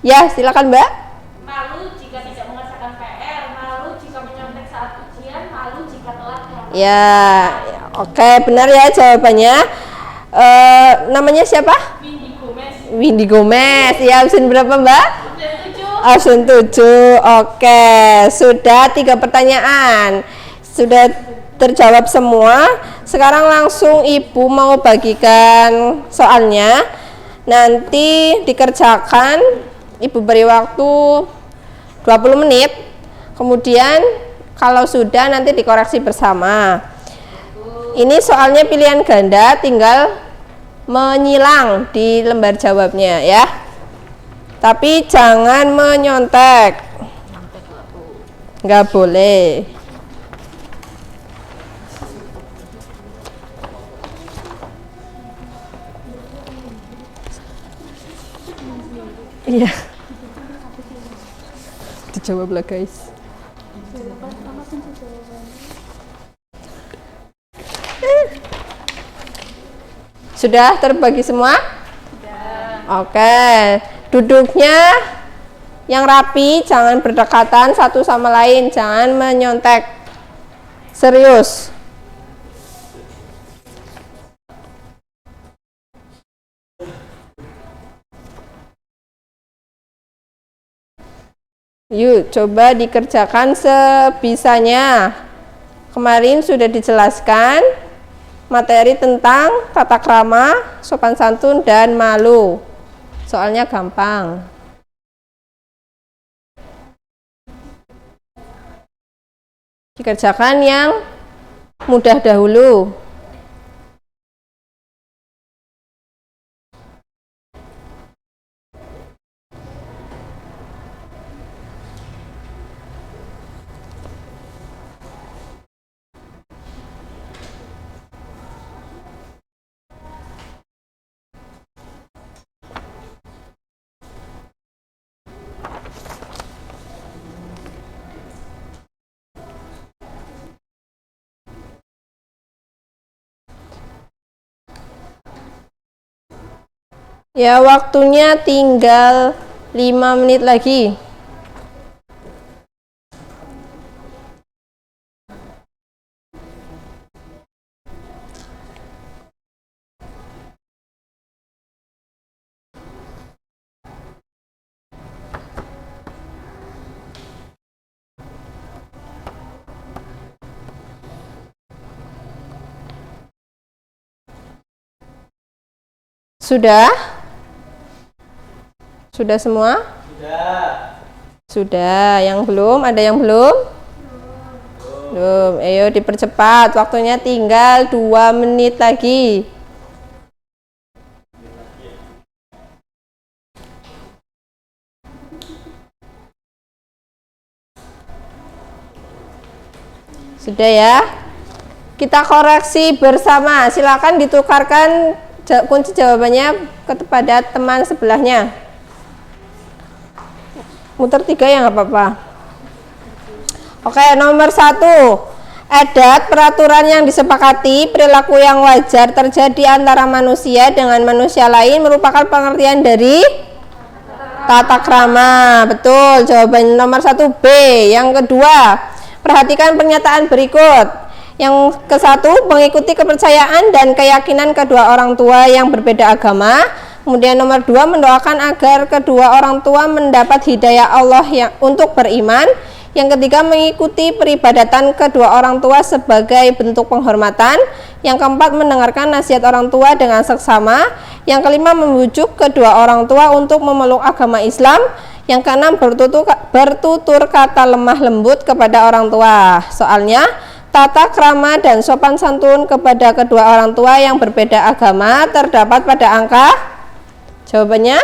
Ya, silakan Mbak. Malu jika tidak mengerjakan PR, malu jika menyontek saat ujian, malu jika telat. Ya, oke, benar ya jawabannya. Namanya siapa? Windy Gomez. Windy Gomez. Ya, absen berapa Mbak? Absen 7. Absen 7. Oke, sudah 3 pertanyaan. Sudah terjawab semua. Sekarang langsung Ibu mau bagikan soalnya. Nanti dikerjakan, Ibu beri waktu 20 menit. Kemudian kalau sudah nanti dikoreksi bersama. Ini soalnya pilihan ganda, tinggal menyilang di lembar jawabnya ya. Tapi jangan menyontek. Nggak boleh. Iya. Dijawablah guys. Sudah terbagi semua? Sudah. Oke. Duduknya yang rapi, jangan berdekatan satu sama lain, jangan menyontek. Serius. Yuk, coba dikerjakan sebisanya. Kemarin sudah dijelaskan materi tentang tata krama, sopan santun, dan malu. Soalnya gampang. Dikerjakan yang mudah dahulu. Ya, waktunya tinggal 5 menit lagi. Sudah? Sudah semua? Sudah. Sudah. Yang belum? Ada yang belum? Belum. Ayo dipercepat. Waktunya tinggal 2 menit lagi. Sudah ya? Kita koreksi bersama. Silakan ditukarkan kunci jawabannya kepada teman sebelahnya. Muter 3 ya nggak apa-apa. Oke, nomor 1. Adat peraturan yang disepakati, perilaku yang wajar terjadi antara manusia dengan manusia lain merupakan pengertian dari tata krama. Betul, jawaban nomor 1 B. Yang kedua, perhatikan pernyataan berikut. Yang ke-1, mengikuti kepercayaan dan keyakinan kedua orang tua yang berbeda agama. Kemudian nomor 2, mendoakan agar kedua orang tua mendapat hidayah Allah yang untuk beriman. Yang ketiga, mengikuti peribadatan kedua orang tua sebagai bentuk penghormatan. Yang keempat, mendengarkan nasihat orang tua dengan seksama. Yang kelima, membujuk kedua orang tua untuk memeluk agama Islam. Yang keenam, bertutur kata lemah lembut kepada orang tua. Soalnya, tata krama dan sopan santun kepada kedua orang tua yang berbeda agama terdapat pada angka? Jawabannya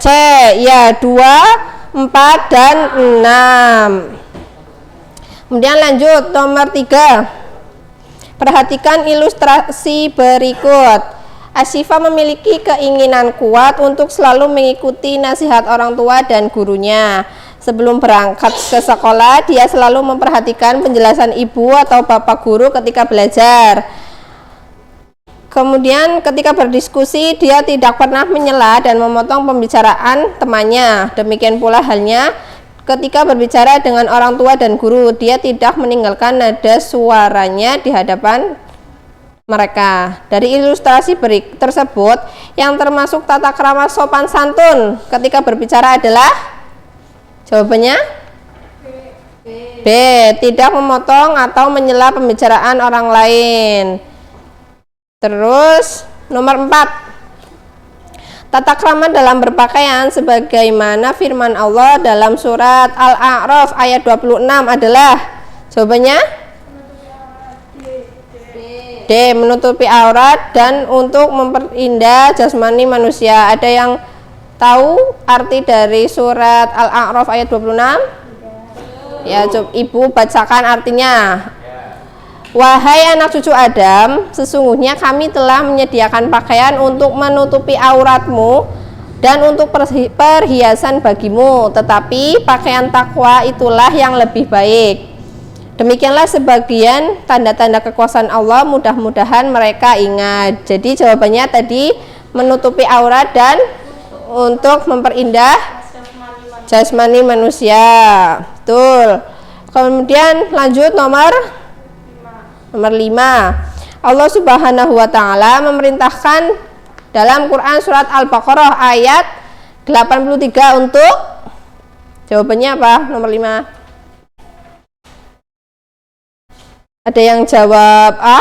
C, ya 2, 4, dan 6. Kemudian lanjut nomor 3. Perhatikan ilustrasi berikut. Asyifa memiliki keinginan kuat untuk selalu mengikuti nasihat orang tua dan gurunya. Sebelum berangkat ke sekolah, dia selalu memperhatikan penjelasan ibu atau bapak guru ketika belajar. Kemudian ketika berdiskusi, dia tidak pernah menyela dan memotong pembicaraan temannya. Demikian pula halnya ketika berbicara dengan orang tua dan guru, dia tidak meninggalkan nada suaranya di hadapan mereka. Dari ilustrasi tersebut, yang termasuk tata krama sopan santun ketika berbicara adalah jawabannya B, tidak memotong atau menyela pembicaraan orang lain. Terus nomor 4, tata krama dalam berpakaian sebagaimana firman Allah dalam surat Al-A'raf ayat 26 adalah jawabannya D, menutupi aurat dan untuk memperindah jasmani manusia. Ada yang tahu arti dari surat Al-A'raf ayat 26? Ya, coba ibu bacakan artinya. Wahai anak cucu Adam, sesungguhnya kami telah menyediakan pakaian untuk menutupi auratmu dan untuk perhiasan bagimu, tetapi pakaian takwa itulah yang lebih baik. Demikianlah sebagian tanda-tanda kekuasaan Allah, mudah-mudahan mereka ingat. Jadi jawabannya tadi menutupi aurat dan untuk memperindah jasmani manusia. Betul. Kemudian lanjut nomor 5. Allah Subhanahu wa taala memerintahkan dalam Quran surat Al-Baqarah ayat 83 untuk jawabannya apa? Nomor 5. Ada yang jawab A?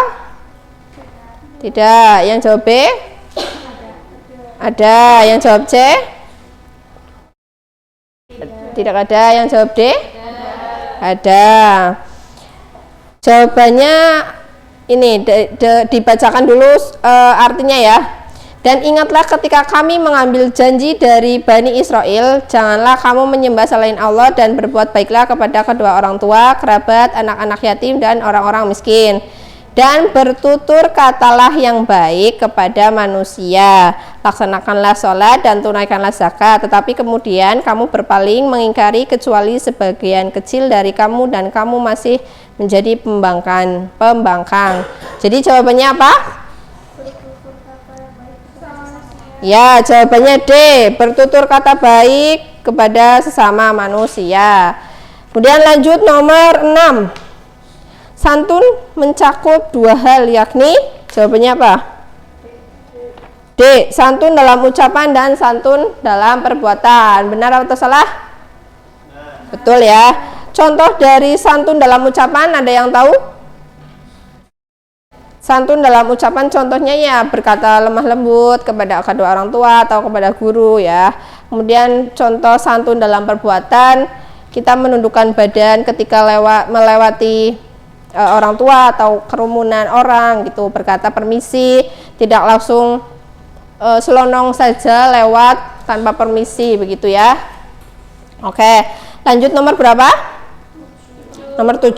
Tidak. Yang jawab B? Ada. Yang jawab C? Tidak ada. Yang jawab D? Ada. Jawabannya ini dibacakan dulu artinya ya. Dan ingatlah ketika kami mengambil janji dari Bani Israel, janganlah kamu menyembah selain Allah dan berbuat baiklah kepada kedua orang tua, kerabat, anak-anak yatim, dan orang-orang miskin. Dan bertutur katalah yang baik kepada manusia. Laksanakanlah sholat dan tunaikanlah zakat. Tetapi kemudian kamu berpaling mengingkari kecuali sebagian kecil dari kamu dan kamu masih menjadi pembangkang. Jadi jawabannya apa? Ya, jawabannya D, bertutur kata baik kepada sesama manusia. Kemudian lanjut nomor 6. Santun mencakup 2 hal, yakni jawabannya apa? D, santun dalam ucapan dan santun dalam perbuatan. Benar atau salah? Betul ya. Contoh dari santun dalam ucapan ada yang tahu? Santun dalam ucapan contohnya ya berkata lemah lembut kepada kedua orang tua atau kepada guru ya. Kemudian contoh santun dalam perbuatan, kita menundukkan badan ketika melewati orang tua atau kerumunan orang gitu, berkata permisi, tidak langsung selonong saja lewat tanpa permisi begitu ya. Oke, lanjut nomor berapa? Nomor 7.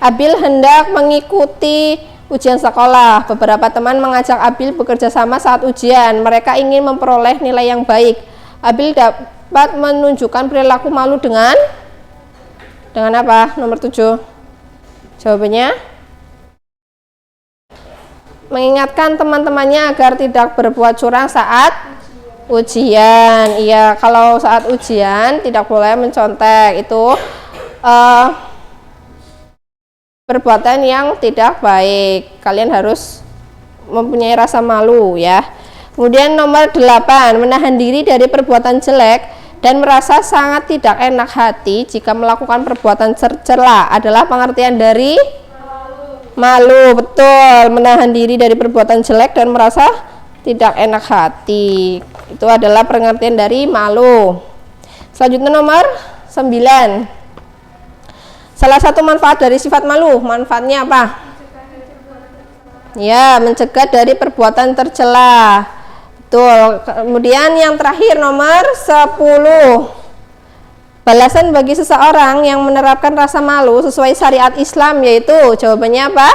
Abil hendak mengikuti ujian sekolah. Beberapa teman mengajak Abil bekerja sama saat ujian. Mereka ingin memperoleh nilai yang baik. Abil dapat menunjukkan perilaku malu dengan apa? Nomor 7. Jawabannya mengingatkan teman-temannya agar tidak berbuat curang saat ujian. Iya, kalau saat ujian tidak boleh mencontek. Itu perbuatan yang tidak baik. Kalian harus mempunyai rasa malu ya. Kemudian nomor 8, menahan diri dari perbuatan jelek dan merasa sangat tidak enak hati jika melakukan perbuatan tercela adalah pengertian dari malu. Betul, menahan diri dari perbuatan jelek dan merasa tidak enak hati. Itu adalah pengertian dari malu. Selanjutnya nomor 9. Salah satu manfaat dari sifat malu, manfaatnya apa? Ya, mencegah dari perbuatan tercela. Betul. Kemudian yang terakhir nomor 10. Balasan bagi seseorang yang menerapkan rasa malu sesuai syariat Islam yaitu jawabannya apa?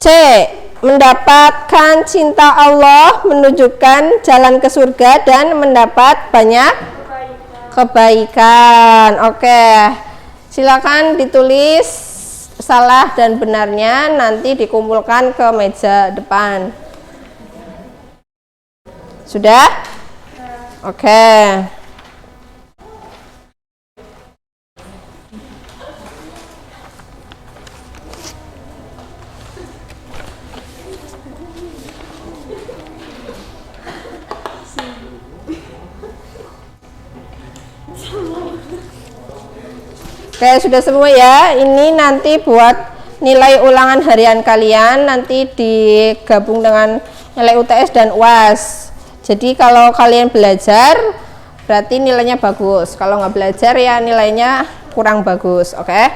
C. Mendapatkan cinta Allah, menunjukkan jalan ke surga dan mendapat banyak kebaikan. Oke. Silakan ditulis salah dan benarnya, nanti dikumpulkan ke meja depan. Sudah? Oke. Oke, sudah semua ya. Ini nanti buat nilai ulangan harian kalian, nanti digabung dengan nilai UTS dan UAS. Jadi kalau kalian belajar berarti nilainya bagus, kalau nggak belajar ya nilainya kurang bagus. Oke.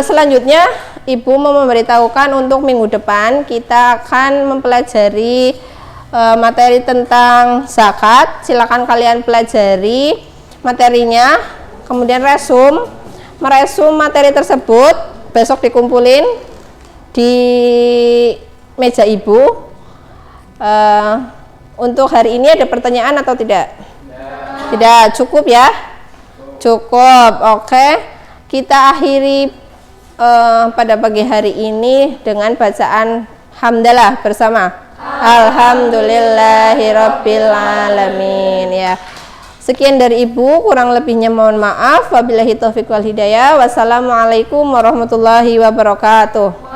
Selanjutnya Ibu mau memberitahukan untuk minggu depan kita akan mempelajari materi tentang zakat. Silakan kalian pelajari materinya, kemudian meresum materi tersebut, besok dikumpulin di meja Ibu. Untuk hari ini ada pertanyaan atau tidak? Tidak, cukup ya? Cukup. Oke. Kita akhiri pada pagi hari ini dengan bacaan hamdalah bersama. Alhamdulillahirabbil alamin ya. Sekian dari Ibu, kurang lebihnya mohon maaf. Wabillahi taufiq wal hidayah. Wassalamualaikum warahmatullahi wabarakatuh.